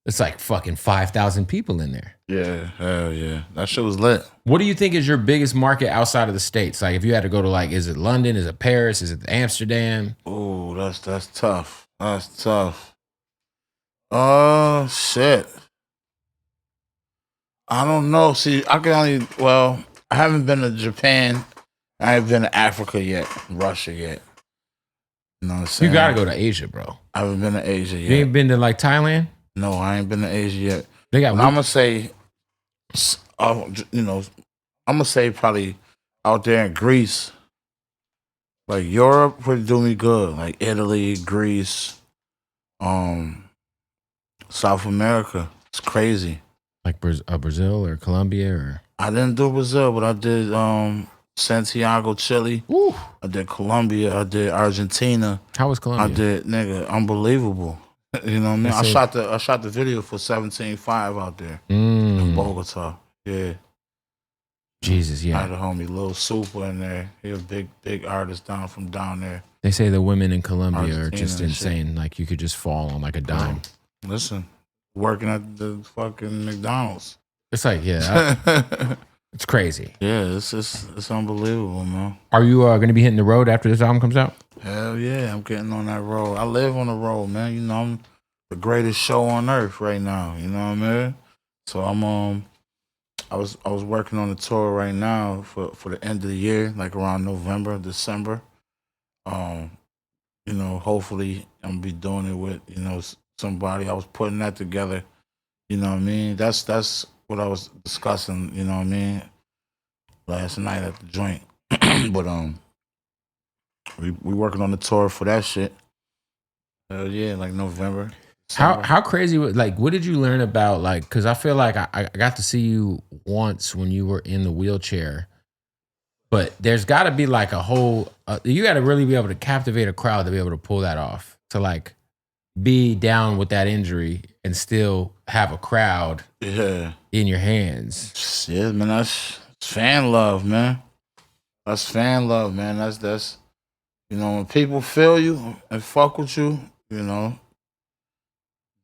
It's like fucking 5,000 people in there. Yeah, hell yeah. That shit was lit. What do you think is your biggest market outside of the States? Like if you had to go to like, is it London? Is it Paris? Is it Amsterdam? Oh, that's tough. That's tough. Shit. I don't know. See, I haven't been to Japan. I haven't been to Africa yet, Russia yet. You know what I'm saying? You gotta go to Asia, bro. I haven't been to Asia yet. You ain't been to like Thailand? No, I ain't been to Asia yet. They got. I'm gonna say, I'm gonna say probably out there in Greece, like Europe would do me good. Like Italy, Greece, South America. It's crazy. Like Brazil or Colombia or. I didn't do Brazil, but I did Santiago, Chile. Ooh. I did Colombia. I did Argentina. How was Colombia? I did, nigga, unbelievable. You know what I mean? I shot the video for 17.5 out there in Bogota. Yeah. Jesus, yeah. I had a homie Lil Super in there. He a big artist from down there. They say the women in Colombia are just insane. Shit. Like you could just fall on like a dime. Listen, working at the fucking McDonald's. It's like, yeah. It's crazy. Yeah, it's unbelievable, man. Are you going to be hitting the road after this album comes out? Hell yeah, I'm getting on that road. I live on the road, man. You know, I'm the greatest show on earth right now. You know what I mean? So I'm I was working on the tour right now for the end of the year, like around November, December. You know, hopefully I'm gonna be doing it with, you know, somebody. I was putting that together. You know what I mean? That's what I was discussing, you know what I mean, last night at the joint. But we working on the tour for that shit. Hell yeah, like November. How crazy, like, what did you learn about, like, because I feel like I got to see you once when you were in the wheelchair, but there's got to be like a whole, you got to really be able to captivate a crowd to be able to pull that off, to like be down with that injury and still have a crowd in your hands. Yeah, man, that's fan love, man. That's fan love, man. That's you know, when people feel you and fuck with you, you know,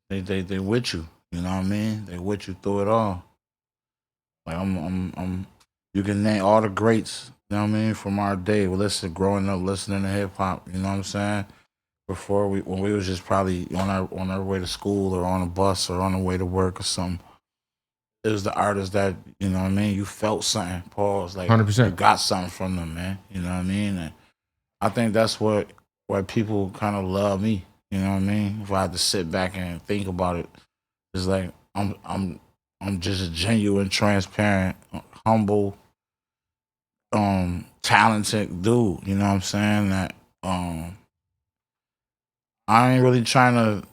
they with you. You know what I mean? They with you through it all. Like I'm you can name all the greats, you know what I mean, from our day. We growing up listening to hip hop, you know what I'm saying? When we was just probably on our way to school or on a bus or on the way to work or something. It was the artists that, you know what I mean, you felt something, pause, like 100%. You got something from them, man. You know what I mean? And I think that's why people kind of love me. You know what I mean? If I had to sit back and think about it, it's like I'm just a genuine, transparent, humble, talented dude. You know what I'm saying? That I ain't really trying to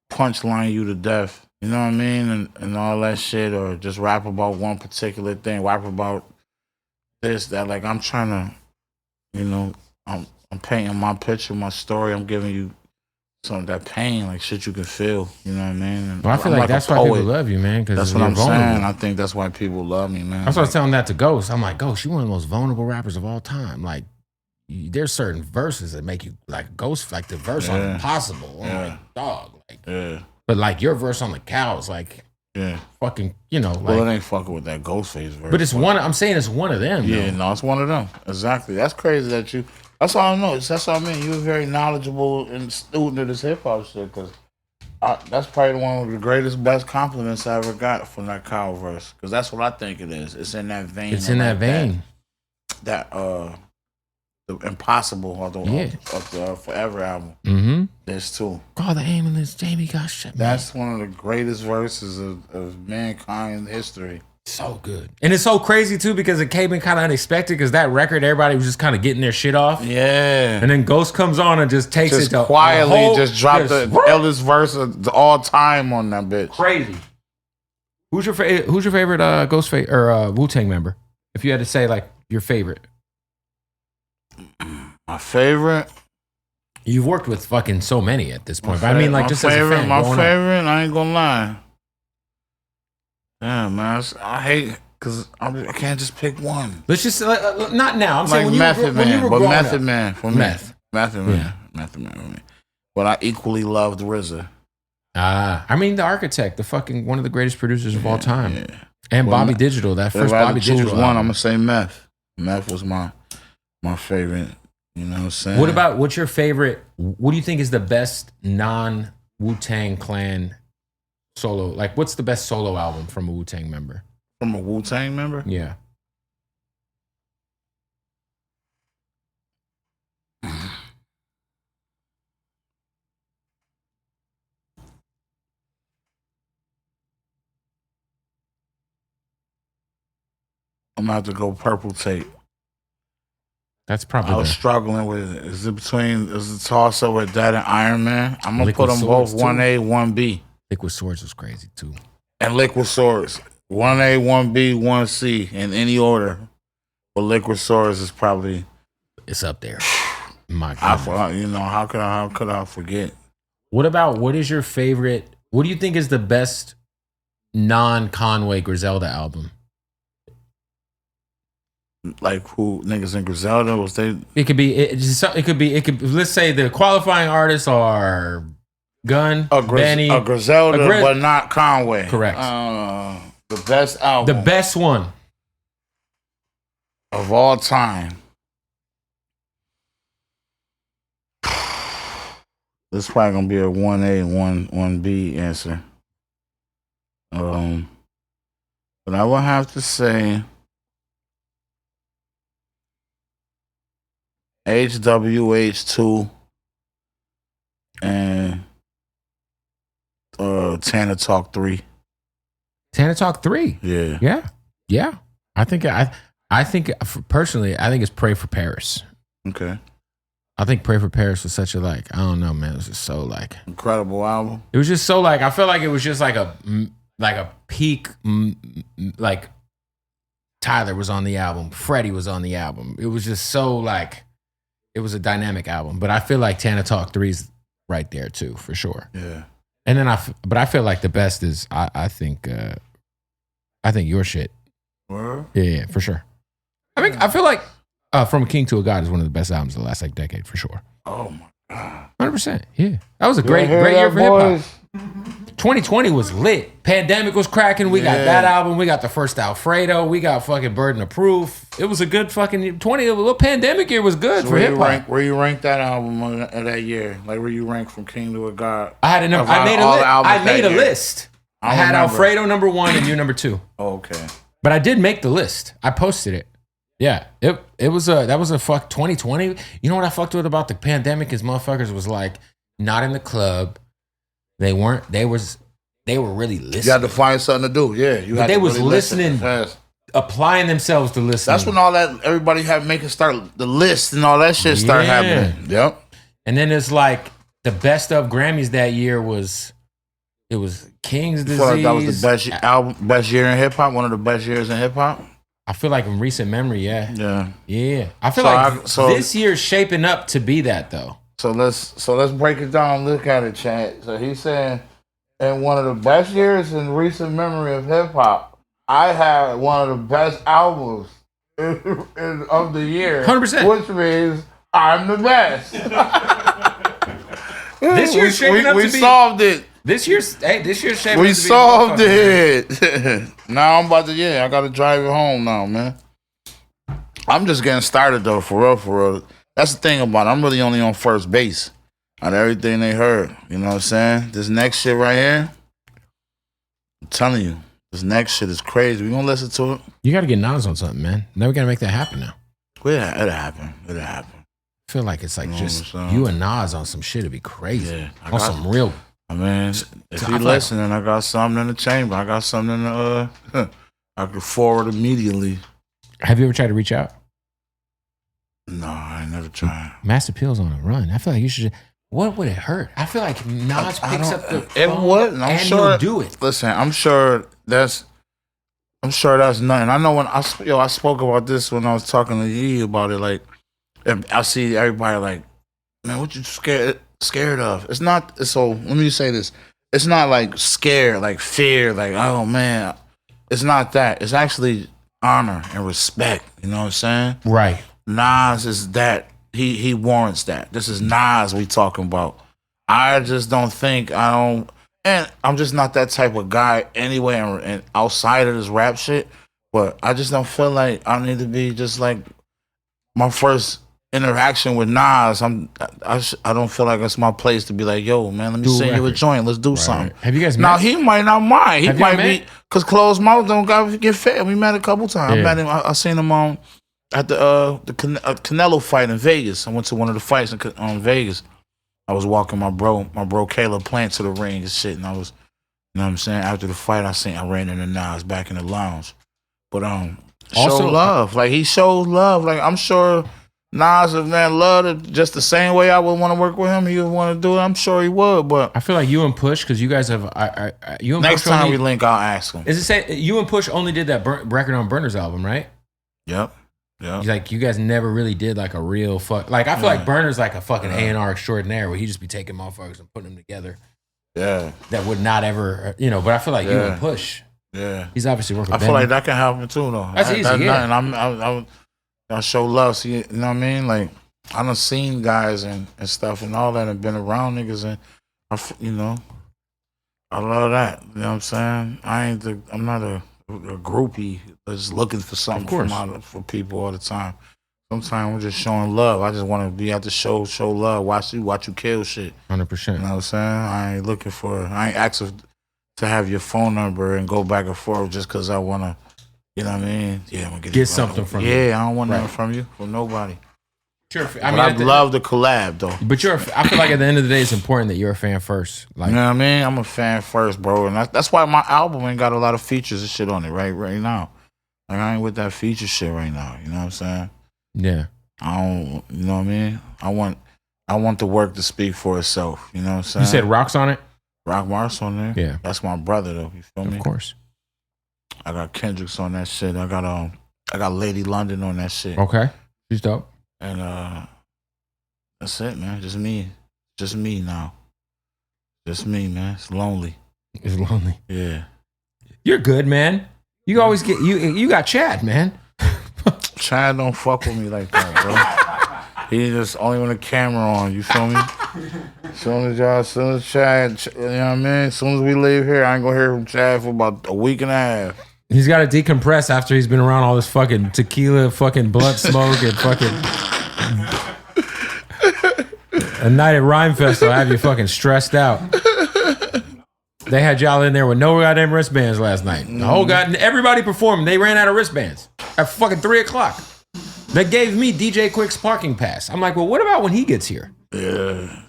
punchline you to death. You know what I mean? And all that shit, or just rap about one particular thing, rap about this, that. Like I'm trying to, you know, I'm painting my picture, my story. I'm giving you some of that pain, like shit you can feel. You know what I mean? And Well, I feel like that's why people love you, man. Because that's what I'm saying. I think that's why people love me, man. That's what I was telling that to Ghost. I'm like, Ghost, you're one of the most vulnerable rappers of all time. Like, there's certain verses that make you like Ghost, like the verse on Impossible. I'm like, dog. Like, but like your verse on the Cows, like, fucking, you know. Like, well, it ain't fucking with that Ghostface verse. But it's one. I'm saying it's one of them. Yeah, though. no, it's one of them. Exactly. That's crazy that you. That's all I know. That's all I mean. You're very knowledgeable and student of this hip hop shit. Because that's probably one of the greatest, best compliments I ever got from that Cow verse. Because that's what I think it is. It's in that vein. It's in that vein. That the Impossible of the Forever album. Mm-hmm. There's two. God, the aim in this Jamie got shit. That's one of the greatest verses of mankind history. So good. And it's so crazy too because it came in kind of unexpected because that record, everybody was just kind of getting their shit off. Yeah. And then Ghost comes on and just takes it to quietly just dropped the eldest verse of all time on that bitch. Crazy. Who's your favorite Ghostface or Wu-Tang member? If you had to say like your favorite. My favorite? You've worked with fucking so many at this point. But I mean like just favorite, as a fan. My favorite, I ain't gonna lie. Yeah, man, I hate because I can't just pick one. Let's just not now. I'm saying like when Method Man, when you were but growing Method up. Man for me. Method Man for me. But I equally loved RZA. I mean the Architect, the fucking one of the greatest producers of all time, and Bobby Digital. That first if I Bobby choose Digital. One, I'm gonna say Meth. Meth was my favorite. You know what I'm saying? What's your favorite? What do you think is the best non-Wu-Tang Clan solo? Like, what's the best solo album from a Wu-Tang member? From a Wu-Tang member? Yeah. I'm about to go Purple Tape. That's probably. I was struggling with it. Is the toss up with that and Iron Man? I'm gonna put them both 1A, 1B. Liquid Swords was crazy too. And Liquid Swords, 1A, 1B, 1C in any order. But Liquid Swords is probably it's up there. My God, you know how could I forget? What is your favorite? What do you think is the best non-Conway Griselda album? Like who niggas in Griselda was they? It could be. Let's say the qualifying artists are Gun, Benny, Griselda, but not Conway. Correct. The best album, the best one of all time. This is probably gonna be a 1A, 1B answer. But I would have to say. HWH2 and Tana Talk 3. Tana Talk 3? Yeah. Yeah. I think personally, I think it's Pray for Paris. Okay. I think Pray for Paris was such a I don't know, man. It was just so incredible album. It was just so I felt like it was just like a peak Tyler was on the album, Freddie was on the album. It was just so it was a dynamic album, but I feel like Tana Talk 3 is right there too, for sure. Yeah. And then but I feel like the best is I think your shit. Where? Yeah, for sure. I feel like From a King to a God is one of the best albums of the last decade for sure. Oh my God. 100%. Yeah. That was a great year for hip hop. 2020 was lit. Pandemic was cracking. We got that album. We got the first Alfredo. We got fucking Burden of Proof. It was a good fucking 20. A little pandemic year was good for hip hop. Where you rank that album of that year? Like where you rank From King to a God? I made a list. I had Alfredo number 1 and you number 2. Oh, okay. But I did make the list. I posted it. Yeah, that was a fuck 2020. You know what I fucked with about the pandemic is motherfuckers was not in the club. They were really listening. You had to find something to do. Yeah, they was really listening, applying themselves to listening. That's when all that everybody had start the list and all that shit start happening. Yep. And then it's the best of Grammys that year was King's Disease. That was the best year in hip hop. One of the best years in hip hop. I feel like in recent memory, yeah. I feel So this year's shaping up to be that though. So let's break it down. Look at it, Chad. So he's saying, in one of the best years in recent memory of hip hop, I had one of the best albums of the year, 100%, which means I'm the best. This year's shaping up to be. We solved it. This year's shaping up to be. We solved it. Now I'm about to. I gotta drive it home now, man. I'm just getting started though, for real. That's the thing about it. I'm really only on first base on everything they heard. You know what I'm saying? This next shit right here, I'm telling you, this next shit is crazy. We gonna listen to it. You gotta get Nas on something, man. Now we gotta make that happen now. Yeah, it'll happen. I feel like it's like just you and Nas on some shit. It'd be crazy. Yeah, on some real. I mean, if you listening, I got something in the chamber. I got something in the I could forward immediately. Have you ever tried to reach out? No, I ain't never tried. Mass Appeal's on a run. I feel like you should. What would it hurt? I feel like Nas picks up the phone. It wouldn't. I'm sure he'll do it. Listen, I'm sure that's nothing. I know when I spoke about this when I was talking to you about it. Like, I see everybody like, man, what you scared of? It's not. So let me say this. It's not like scared, like fear, like, oh man. It's not that. It's actually honor and respect. You know what I'm saying? Right. Nas is that. He warrants that. This is Nas we talking about. I just don't think and I'm just not that type of guy anyway and outside of this rap shit. But I just don't feel like I need to be just like my first interaction with Nas. I don't feel like it's my place to be like, yo, man, let me sing you a joint. Let's do something. Have you guys met? Now he might not mind. He might be because closed mouth don't gotta get fed. We met a couple times. Yeah. I met him. I seen him on at the Canelo fight in Vegas. I went to one of the fights in Vegas. I was walking my bro Caleb Plant to the ring and shit, and I was, you know what I'm saying. After the fight, I ran into Nas back in the lounge. But show love. Like he shows love. Like I'm sure Nas, if man loved it just the same way I would want to work with him, he would want to do it. I'm sure he would. But I feel like you and Push, because you guys have you and next Push time we link, I'll ask him. Is it say you and Push only did that record on Burner's album, right? Yep. Yeah. Like you guys never really did like a real like I feel like Burner's like a fucking A&R extraordinaire where he just be taking motherfuckers and putting them together. Yeah. That would not ever, but I feel like you and Push. Yeah. He's obviously working. I feel like that can happen too, though. That's easy. Yeah. And I show love. See, you know what I mean? Like I done seen guys and stuff and all that and been around niggas and I love that. You know what I'm saying? I'm not a groupie that's looking for something for people all the time. Sometimes we're just showing love. I just want to be at the show love, watch you kill shit. 100%. You know what I'm saying? I ain't asking to have your phone number and go back and forth just because I want to, you know what I mean? Yeah, I'm gonna get something from you. Yeah, I don't want nothing from you, from nobody. Sure. I'd love the collab though. But I feel like at the end of the day, it's important that you're a fan first. Like, you know what I mean? I'm a fan first, bro, and that's why my album ain't got a lot of features and shit on it right now. Like I ain't with that feature shit right now. You know what I'm saying? Yeah. I don't. You know what I mean? I want the work to speak for itself. You know what I'm saying? You said Rock's on it? Rock Mars on there. Yeah. That's my brother though. You feel me? Of course. I got Kendrick's on that shit. I got Lady London on that shit. Okay. She's dope. And that's it, man. Just me now. Just me, man. It's lonely. It's lonely. Yeah. You're good, man. You always get you got Chad, man. Chad don't fuck with me like that, bro. He just only when the camera on. You feel me? As soon as Chad, you know what I mean? As soon as we leave here, I ain't gonna hear from Chad for about a week and a half. He's got to decompress after he's been around all this fucking tequila, fucking blunt smoke, and fucking a night at Rhyme Festival. Have you fucking stressed out? They had y'all in there with no goddamn wristbands last night. The whole everybody performed. They ran out of wristbands at fucking 3:00. They gave me DJ Quick's parking pass. I'm like, well, what about when he gets here? Yeah.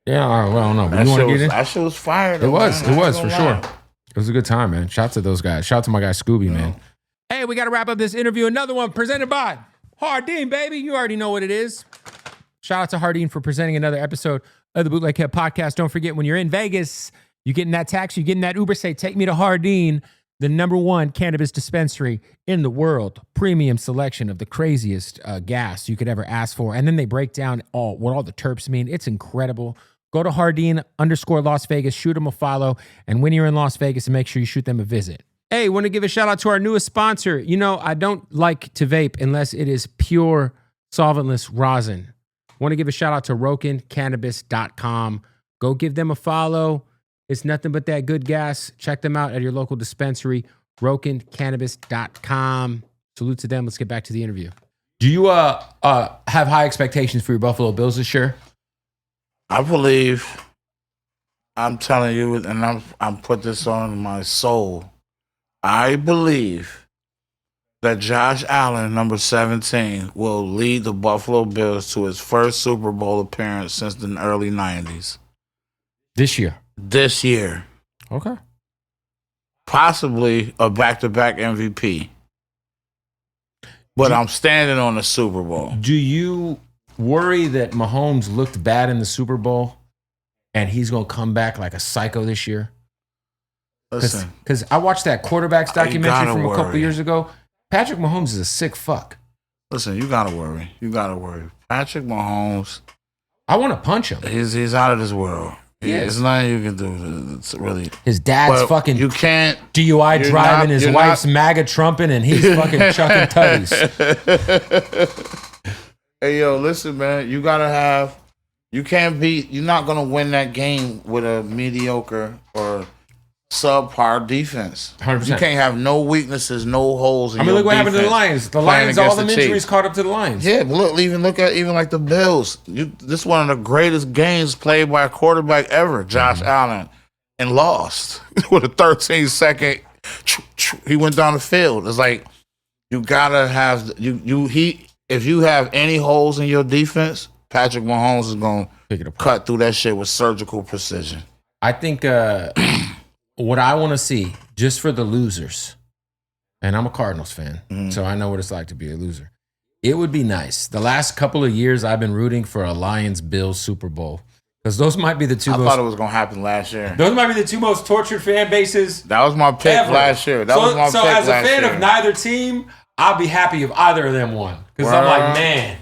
Yeah, I don't know. But you want to get in? That shit was fire. It was for sure. It was a good time, man. Shout out to those guys. Shout out to my guy Scooby, man. Hey, we got to wrap up this interview. Another one presented by Hardin, baby. You already know what it is. Shout out to Hardin for presenting another episode of the Bootleg Podcast. Don't forget, when you're in Vegas, you get in that taxi, you get in that Uber, say, take me to Hardin. the #1 cannabis dispensary in the world. Premium selection of the craziest gas you could ever ask for. And then they break down what all the terps mean. It's incredible. Go to Hardin_Las Vegas, shoot them a follow. And when you're in Las Vegas, make sure you shoot them a visit. Hey, want to give a shout out to our newest sponsor. You know, I don't like to vape unless it is pure solventless rosin. Want to give a shout out to RokinCannabis.com. Go give them a follow. It's nothing but that good gas. Check them out at your local dispensary, RokinCannabis.com. Salute to them. Let's get back to the interview. Do you have high expectations for your Buffalo Bills this year? I believe, I'm telling you, and I'm put this on my soul. I believe that Josh Allen, number 17, will lead the Buffalo Bills to his first Super Bowl appearance since the early 90s. This year? This year. Okay. Possibly a back-to-back MVP. But I'm standing on the Super Bowl. Do you worry that Mahomes looked bad in the Super Bowl and he's going to come back like a psycho this year? Listen. Because I watched that quarterbacks documentary from a couple worry. years ago. Patrick Mahomes is a sick fuck. Listen, you got to worry. You got to worry. Patrick Mahomes. I want to punch him. He's out of this world. Yeah. There's nothing you can do. It's really. His dad's But fucking you can't. DUI you're driving, not- his you're wife's not- MAGA trumping, and he's fucking chucking tutties. Hey, yo, listen, man. You got to have. You're not going to win that game with a mediocre or subpar defense. 100%. You can't have no weaknesses, no holes in I mean, your look what happened to the defense Lions. The playing Lions, all against them the injuries Chiefs. caught up to the Lions. Yeah, but look at even like the Bills. This is one of the greatest games played by a quarterback ever, Josh Allen, and lost with a 13-second. He went down the field. It's like you gotta have if you have any holes in your defense, Patrick Mahomes is gonna Pick it apart. cut through that shit with surgical precision. I think what I want to see, just for the losers, and I'm a Cardinals fan, so I know what it's like to be a loser. It would be nice. The last couple of years, I've been rooting for a Lions-Bills Super Bowl because those might be the two I most. thought it was gonna happen last year. Those might be the two most tortured fan bases That was my pick ever. last year. That was my so pick as a last fan year. of neither team, I'll be happy if either of them won because I'm like, man.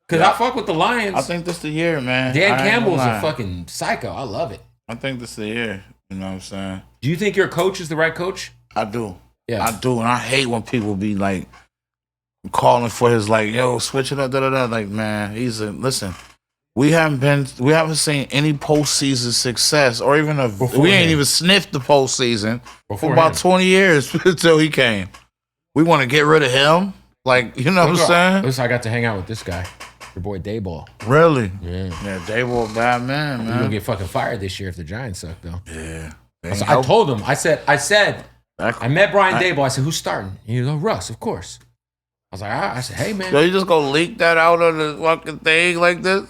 Because I fuck with the Lions. I think this the year, man. Dan I ain't Campbell's gonna a lie. fucking psycho. I love it. I think this the year. You know what I'm saying? Do you think your coach is the right coach? I do. Yeah. I do. And I hate when people be like calling for his like, yo, switch it up, da-da-da. Like, man, listen, we haven't seen any postseason success or even we ain't even sniffed the postseason for about 20 years until he came. We want to get rid of him? Like, you know what I'm saying? Listen, I got to hang out with this guy, your boy Dayball. Really? Yeah. Yeah, Dayball, bad man, He's gonna man. get fucking fired this year if the Giants suck, though. Yeah. So I told him, I said, I met Brian Dayball. I said, who's starting? And he goes, Russ, of course. I was like, I said, hey, man. So you just gonna leak that out on the fucking thing like this?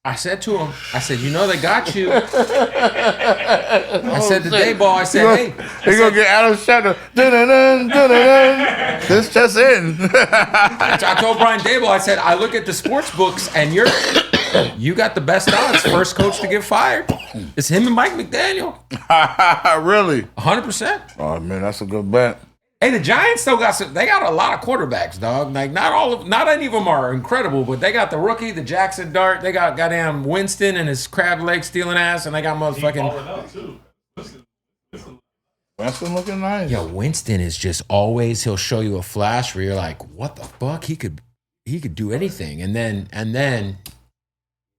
I said to him, I said, you know they got you. I said to Dayball, I said, hey. He gonna get Adam Schefter. Dun-dun-dun, dun-dun-dun. This just in. I told Brian Dayball, I said, I look at the sports books and you got the best odds. First coach to get fired. It's him and Mike McDaniel. Really? 100%. Oh man, that's a good bet. Hey, the Giants still got they got a lot of quarterbacks, dog. Like not any of them are incredible, but they got the rookie, the Jackson Dart. They got goddamn Winston and his crab leg stealing ass, and they got motherfucking. Balling out too. Winston looking nice. Yo, Winston is just always he'll show you a flash where you're like, what the fuck? He could do anything, and then.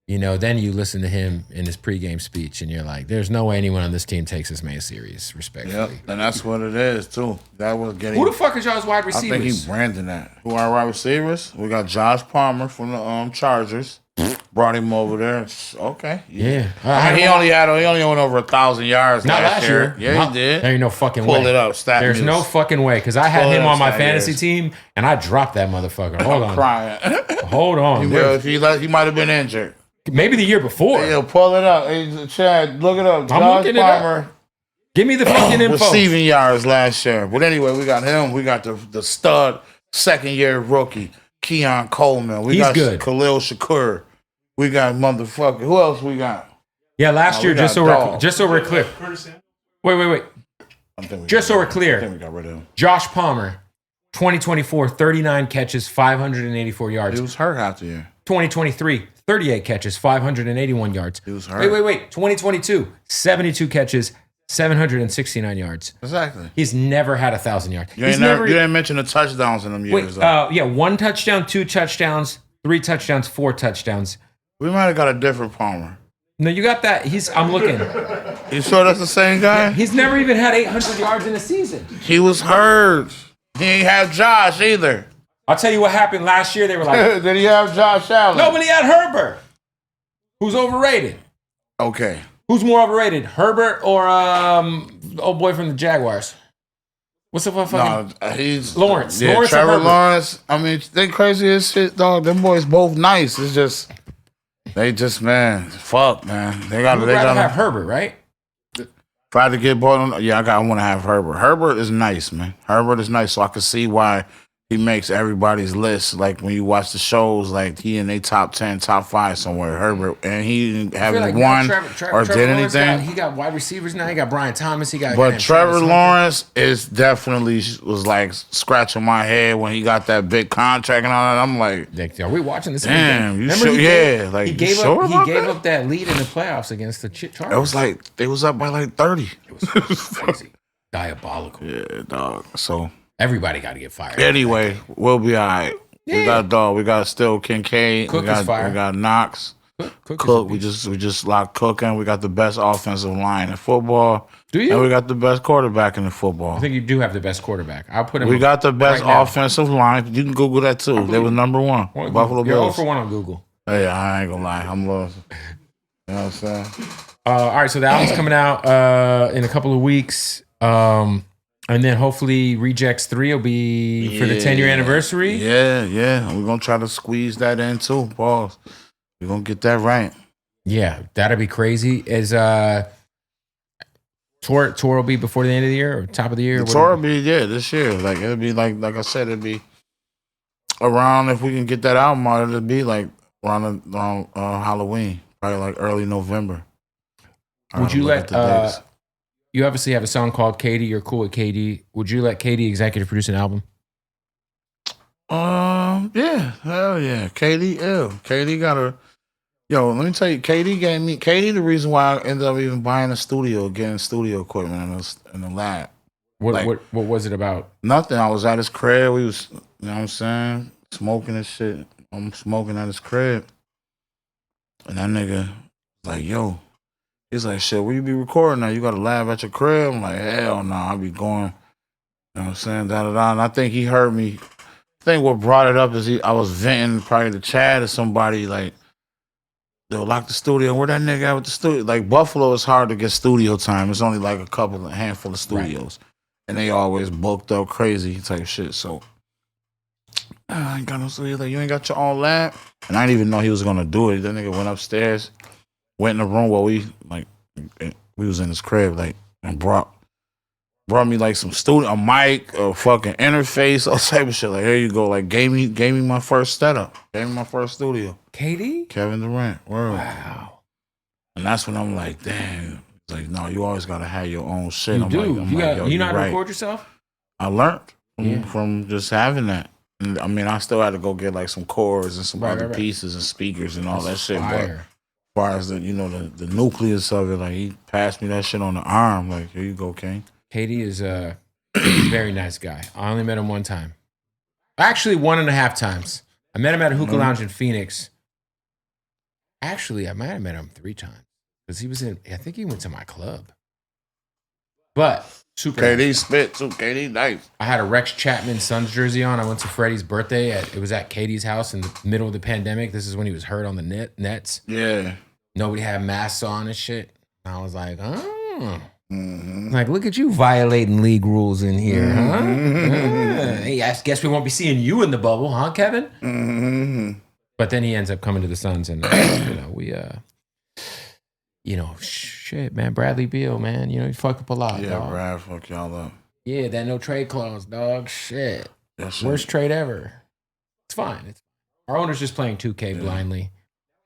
You know, then you listen to him in his pregame speech, and you're like, "There's no way anyone on this team takes this man serious." Respectfully, Yep, and that's what it is too. That was getting. who the fuck is y'all's wide I think receivers? he branding that. Who are our wide receivers? We got Josh Palmer from the Chargers. Brought him over there. It's okay. Yeah, I mean, he only went over 1,000 yards not last year. Yeah, No, he did. There ain't no fucking Pull way. it up, stat There's news. no fucking way because I had Pull it him up, on my stat fantasy news. team and I dropped that motherfucker. Hold I'm on, crying. hold on. He might have been injured. Maybe the year before. Yeah, pull it up. Hey, Chad, look it up. Josh looking it up. Palmer. Give me the fucking info. Receiving yards last year. But anyway, we got him. We got the stud second-year rookie, Keon Coleman. We He's got good. Khalil Shakur. We got motherfucker. Who else we got? Yeah, last Oh, we year got just so dog. we're clear. Curtis Samuel. Wait. Just so we're I think clear, we got rid of him. Josh Palmer, 2024, 39 catches, 584 yards. He was hurt half the year. 2023, 38 catches, 581 yards. He was hurt. Wait. 2022, 72 catches, 769 yards. Exactly. He's never had 1,000 yards. You didn't mention the touchdowns in them years. Yeah, 1 touchdown, 2 touchdowns, 3 touchdowns, 4 touchdowns. We might have got a different Palmer. No, you got that. I'm looking. You sure that's the same guy? He's never even had 800 yards in a season. He was hurt. He ain't have Josh either. I'll tell you what happened last year. They were like, Did he have Josh Allen? no, but he had Herbert. Who's overrated? Okay. Who's more overrated, Herbert or old boy from the Jaguars? What's the fucking? No, he's Lawrence. Yeah, Lawrence Trevor Lawrence. I mean, they crazy as shit, dog. Them boys both nice. It's just, man, fuck, man. They got. You'd rather have Herbert, right? Try to get bought on. Yeah, I want to have Herbert. Herbert is nice, man. Herbert is nice, so I can see why he makes everybody's list. Like when you watch the shows, like he in a top 10, top 5 somewhere. Herbert, and he haven't won or did anything. He got wide receivers now. He got Brian Thomas. But Trevor Lawrence is definitely was like scratching my head when he got that big contract and all that. I'm like, are we watching this? Damn, you sure? Yeah, like he gave up that lead in the playoffs against the Chargers. It was like they was up by like 30. It was crazy, diabolical. Yeah, dog. So. Everybody got to get fired. Anyway, we'll be all right. Yeah. We got dog. We got still Kincaid. Cook is fired. We got Knox. Cook. We just locked Cook in. We got the best offensive line in football. Do you? And we got the best quarterback in the football. I think you do have the best quarterback. I'll put him. We got the best offensive line. You can Google that too. They was number 1. Buffalo Bills. You're 0 for 1 on Google. Hey, I ain't gonna lie. I'm lost. You know what I'm saying? All right. So the album's coming out in a couple of weeks. And then hopefully Rejects 3 will be for the 10-year anniversary. Yeah. We're going to try to squeeze that in too, boss. We're going to get that right. Yeah, that'll be crazy. Is tour will be before the end of the year or top of the year? The tour will be, this year. Like, it'll be like I said, it'll be around, if we can get that album out, it'll be like around Halloween, probably like early November. Would you let... You obviously have a song called Katie. You're cool with Katie. Would you let Katie executive produce an album? Yeah. Hell yeah. Katie got her. Yo, let me tell you, Katie the reason why I ended up even buying a studio, getting studio equipment in the lab. What was it about? Nothing. I was at his crib. We was, you know what I'm saying, smoking and shit. I'm smoking at his crib. And that nigga was like, yo. He's like, shit, where you be recording now? You got a lab at your crib? I'm like, hell no, I be going, you know what I'm saying, da-da-da. And I think he heard me. I think what brought it up is I was venting probably to Chad or somebody, like, they'll lock the studio. Where that nigga at with the studio? Like, Buffalo is hard to get studio time. It's only like a handful of studios. Right. And they always booked up crazy type shit. So, I ain't got no studio. Like, you ain't got your own lab? And I didn't even know he was going to do it. That nigga went upstairs. Went in the room while we was in his crib, like, and brought me like some a mic, a fucking interface, all type of shit. Like, here you go. Like, gave me my first setup, gave me my first studio. Katie? Kevin Durant. Word. Wow. And that's when I'm like, damn. It's like, no, you always gotta have your own shit. You I'm do. Like, you know how to record yourself? I learned from just having that. And I mean, I still had to go get like some chords and some other pieces and speakers and all that shit. But as far as the nucleus of it, like, he passed me that shit on the arm. Like, here you go, King. Katie is a very nice guy. I only met him one time. Actually, 1.5 times. I met him at a hookah lounge in Phoenix. Actually, I might have met him 3 times because he was I think he went to my club. But super. KD spit too. KD nice. I had a Rex Chapman Suns jersey on. I went to Freddie's birthday. It was at Katie's house in the middle of the pandemic. This is when he was hurt on the nets. Yeah. Nobody had masks on and shit. I was like, oh. Mm-hmm. Like, look at you violating league rules in here, huh? Hey, I guess we won't be seeing you in the bubble, huh, Kevin? Mm-hmm. But then he ends up coming to the Suns, and shit, man, Bradley Beal, man, he fucked up a lot. Yeah, dog. Brad fuck y'all up. Yeah, that no trade clause, dog. Shit, Worst trade ever. It's fine. Our owner's just playing 2K blindly.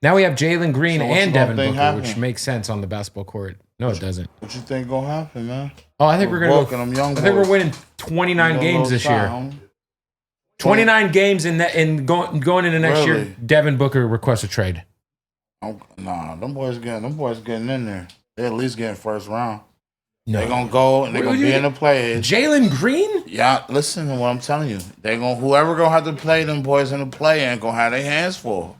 Now we have Jalen Green and Devin Booker, which makes sense on the basketball court. No, it doesn't. What you think gonna happen, man? Oh, I think we're gonna Walking them young I think we're boys. winning 29 games this year. Homie. 29 games in going into next year. Really? Devin Booker requests a trade. Nah, them boys getting in there. They at least getting first round. No. They gonna go and they gonna be in the play. Jalen Green? Yeah, listen to what I'm telling you. They gonna whoever gonna have to play them boys in the play ain't gonna have their hands full.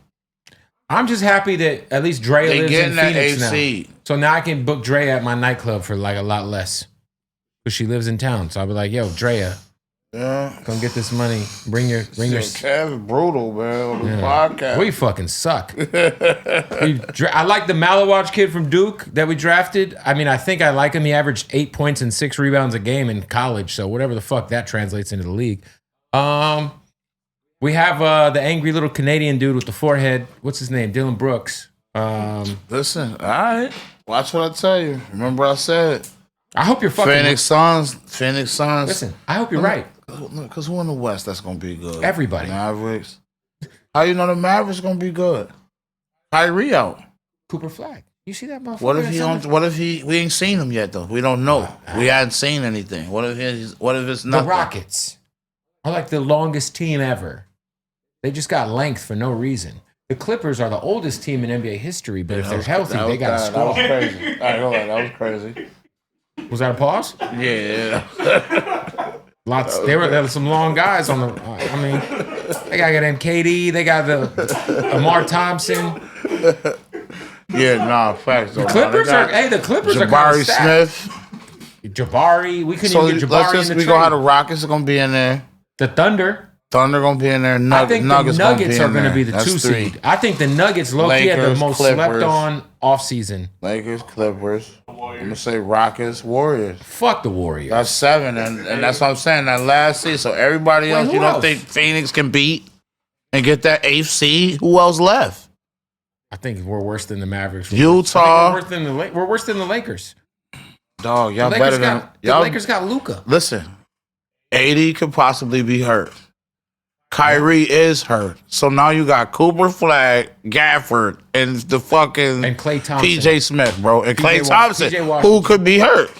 I'm just happy that at least Dre They lives in getting that Phoenix now. AC. So now I can book Dre at my nightclub for like a lot less. Because she lives in town. So I'll be like, yo, Drea, Yeah. come get this money. Bring your Kev is brutal, man, on the podcast. We fucking suck. I like the Malawatch kid from Duke that we drafted. I mean, I think I like him. He averaged 8 points and 6 rebounds a game in college. So whatever the fuck that translates into the league. We have the angry little Canadian dude with the forehead. What's his name? Dylan Brooks. Listen, all right. Watch what I tell you. Remember I said I hope you're fucking Phoenix Suns. Listen, I hope you're right. Because who in the West that's gonna be good? Everybody. Mavericks. How you know the Mavericks gonna be good? Kyrie out. Cooper Flag. You see that motherfucker? What if we ain't seen him yet though? We don't know. We hadn't seen anything. What if it's The nothing? Rockets are like the longest team ever. They just got length for no reason. The Clippers are the oldest team in NBA history, but if they're healthy, they got to That was score. crazy. All right, hold on. That was crazy. Was that a pause? Yeah. There were some long guys on the. I mean, they got them KD. They got the Amar Thompson. Yeah, nah, facts. The Clippers are Jabari kind of stacked. Smith. Jabari. We couldn't So even get let's Jabari just in the we gonna have trade. the Rockets are gonna be in there. The Thunder. Thunder gonna be in there. I think Nuggets the Nuggets gonna are going to be the That's 2 three. seed. I think the Nuggets low-key had the Lakers, most Clippers. slept on offseason. Lakers, Clippers. I'm gonna say Rockets, Warriors. Fuck the Warriors. That's 7, and that's what I'm saying. That last seed. So everybody else, who you don't else? think Phoenix can beat and get that 8th seed? Who else left? I think we're worse than the Mavericks. Utah. We're worse than the Lakers. Dog, y'all The better Lakers than got, the y'all. Lakers got Luka. Listen, 80 could possibly be hurt. Kyrie is hurt. So now you got Cooper Flag, Gafford, and the fucking And Klay Thompson. PJ Smith, bro. And Klay PJ Thompson, Washington. who could be hurt.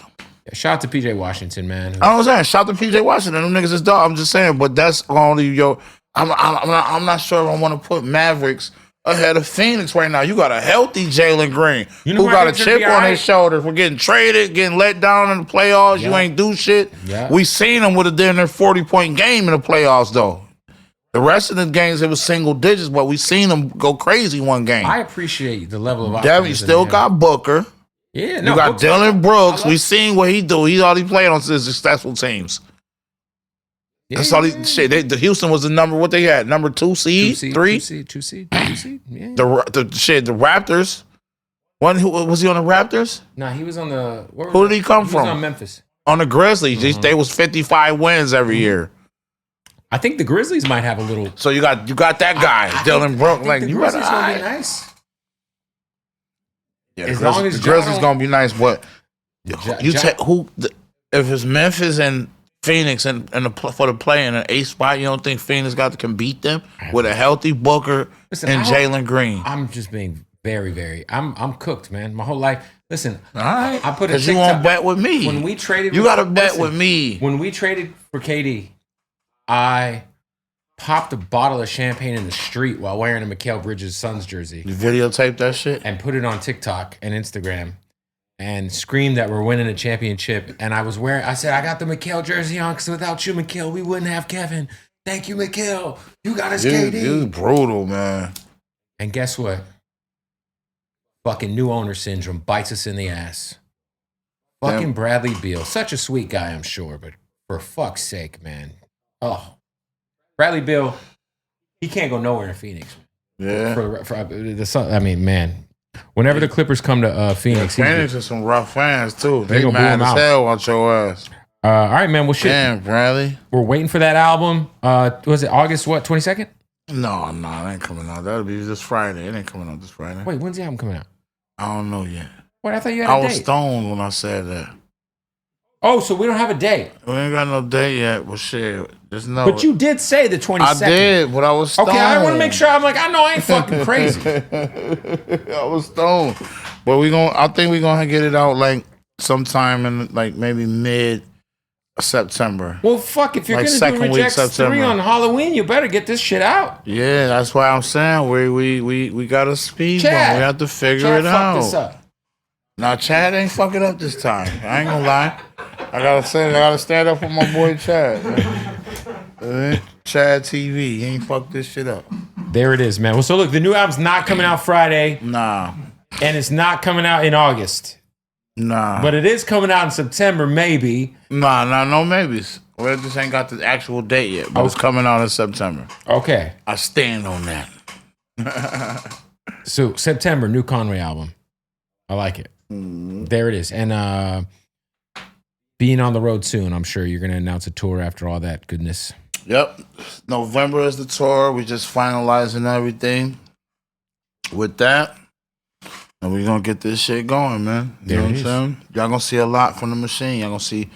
Shout out to PJ Washington, man. I don't saying. Shout to PJ Washington. Them niggas is dog. I'm just saying, but that's only I'm not sure if I want to put Mavericks ahead of Phoenix right now. You got a healthy Jalen Green You know who who I got a think should be chip on alright? his shoulder for getting traded, getting let down in the playoffs. You Yeah. ain't do shit. Yeah. We seen him with a dinner 40-point game in the playoffs though. The rest of the games, it was single digits, but we seen him go crazy one game. I appreciate the level of Devin, optimism. you still man. got Booker. Yeah, no. You got Books- Dylan Brooks. I love- We seen what he do. He already played on his successful teams. Yeah, That's all he shit. The Houston was the number. What they had? Number 2 seed, 3. two seed. Yeah. The Raptors. Who was he on the Raptors? Nah, he was on the. Who did he come He from? was on Memphis. On the Grizzlies. They was 55 wins every year. I think the Grizzlies might have a little. So you got that guy, Dylan Brooks. Like the you better. Grizzlies gonna be nice. Yeah, As long as the Grizzlies Ja gonna be nice, but you Ja- take if it's Memphis and Phoenix and for the play in an 8th spot, you don't think Phoenix can beat them with a healthy Booker Listen, and I hope- Jalen Green? I'm just being very. I'm cooked, man. My whole life. Listen, All right, I put a because you TikTok- won't bet with me. when we traded. You got to bet listen, with me. When we traded for KD, I popped a bottle of champagne in the street while wearing a Mikal Bridges Suns jersey You videotape that shit. and put it on TikTok and Instagram and screamed that we're winning a championship. And I said, I got the Mikal jersey on because without you, Mikal, we wouldn't have Kevin. Thank you, Mikal. You got us KD. You brutal, man. And guess what? Fucking new owner syndrome bites us in the ass. Fucking Damn. Bradley Beal. Such a sweet guy, I'm sure, but for fuck's sake, man. Oh. Bradley Beal, he can't go nowhere in Phoenix. Yeah. For the Sun, I mean, man. Whenever the Clippers come to Phoenix, he's Phoenix is some rough fans too. They They gonna boo mad him as out. hell on your ass. all right, man. Well, shit. Damn, Bradley. We're waiting for that album. Was it August, 22nd? No, it ain't coming out. That'll be this Friday. It ain't coming out this Friday. Wait, when's the album coming out? I don't know yet. Wait, I thought you had I a was date. stoned when I said that. Oh, so we don't have a date. We ain't got no date yet, but shit. Just know. But you did say the 22nd. I did, but I was stoned. Okay, I want to make sure. I'm like, I know I ain't fucking crazy. I was stoned. But I think we're gonna get it out like sometime in like maybe mid September. Well, fuck, if you're Like gonna second do week Rejects 3 September. on Halloween, you better get this shit out. Yeah, that's why I'm saying we got a speed bump. Chad. We have to figure Chad it fucked out. this up. Now Chad ain't fucking up this time. I ain't gonna lie. I gotta stand up for my boy Chad. Chad TV. He ain't fucked this shit up. There it is, man. Well, so look, the new album's not coming out Friday, Nah. and it's not coming out in August. Nah. But it is coming out in September, maybe. Nah, no maybes. We just ain't got the actual date yet, but it's coming out in September. Okay. I stand on that. So September, new Conway album. I like it. There it is. And being on the road soon, I'm sure you're going to announce a tour after all that goodness. Yep. November is the tour. We just finalizing everything with that. And we're going to get this shit going, man. You know what I'm saying? Y'all going to see a lot from the machine. Y'all going to see,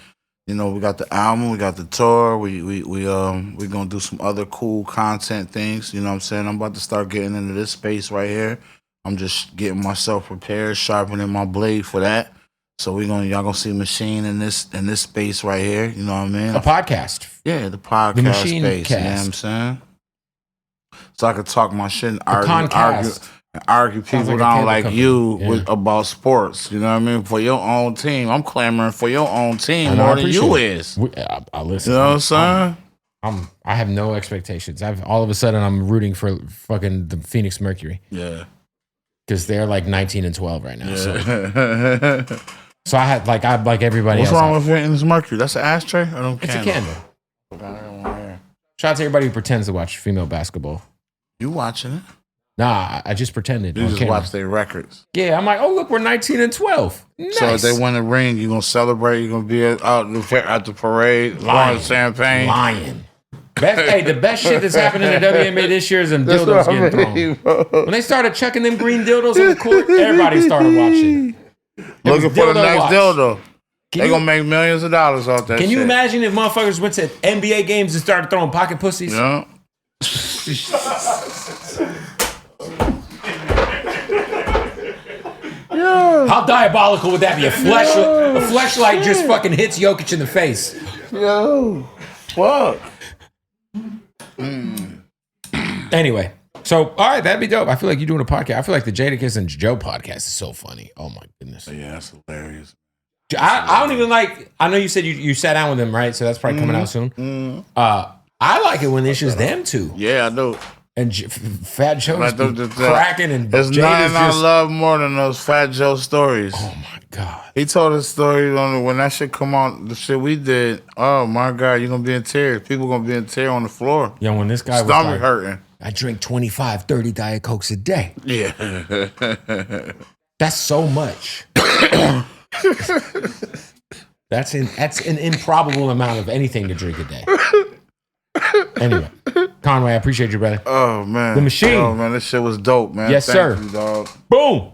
we got the album, we got the tour. We going to do some other cool content things. You know what I'm saying? I'm about to start getting into this space right here. I'm just getting myself prepared, sharpening my blade for that. So y'all gonna see Machine in this space right here. You know what I mean? A podcast. Yeah, the podcast The Machine space. cast. You know what I'm saying? So I could talk my shit and argue Sounds people like a down cable like company. you Yeah. about sports. You know what I mean? For your own team. I'm clamoring for your own team I know, I more than you appreciate it. is. I listen. You know what I'm saying? I have no expectations. All of a sudden I'm rooting for fucking the Phoenix Mercury Yeah. because they're like 19 and 12 right now. Yeah. So I had like everybody What's else. wrong with Phoenix Mercury? That's an ashtray? I don't It's a candle. candle. Shout out to everybody who pretends to watch female basketball. You watching it? Nah, I just pretended. You on just camera. watch their records. Yeah, I'm like, oh look, we're 19 and 12. Nice. So if they win a ring, you're gonna celebrate. You're gonna be out at the parade, pouring champagne. Lying. The best shit that's happened in the WNBA this year is them That's dildos what I getting mean, thrown. bro. When they started chucking them green dildos on the court, everybody started watching. Looking for the dildo next watch. dildo. Can They you- gonna make millions of dollars off that. Can you shit. imagine if motherfuckers went to NBA games and started throwing pocket pussies? Yeah. How diabolical would that be? A fleshlight just fucking hits Jokic in the face. Yo. Fuck. Anyway, so all right, that'd be dope. I feel like you're doing a podcast. I feel like the Jadakiss and Joe podcast is so funny. Oh my goodness. Yeah, that's hilarious. I don't even like. I know you said you sat down with them, right? So that's probably coming out soon. I like it when it's just them two Yeah, I do. and Fat Joe's Like cracking and There's Jada's nothing I just. love more than those Fat Joe stories. Oh my god. He told a story on when that shit come out, the shit we did. Oh my God, you're gonna be in tears. People gonna be in tears on the floor. Yo, when this guy was Stomach like, hurting. I drink 25, 30 Diet Cokes a day. Yeah. That's so much. That's an improbable amount of anything to drink a day. Anyway, Conway, I appreciate you, brother. Oh man. The Machine. Oh man, this shit was dope, man. Yes, Thank sir. you, dog. Boom.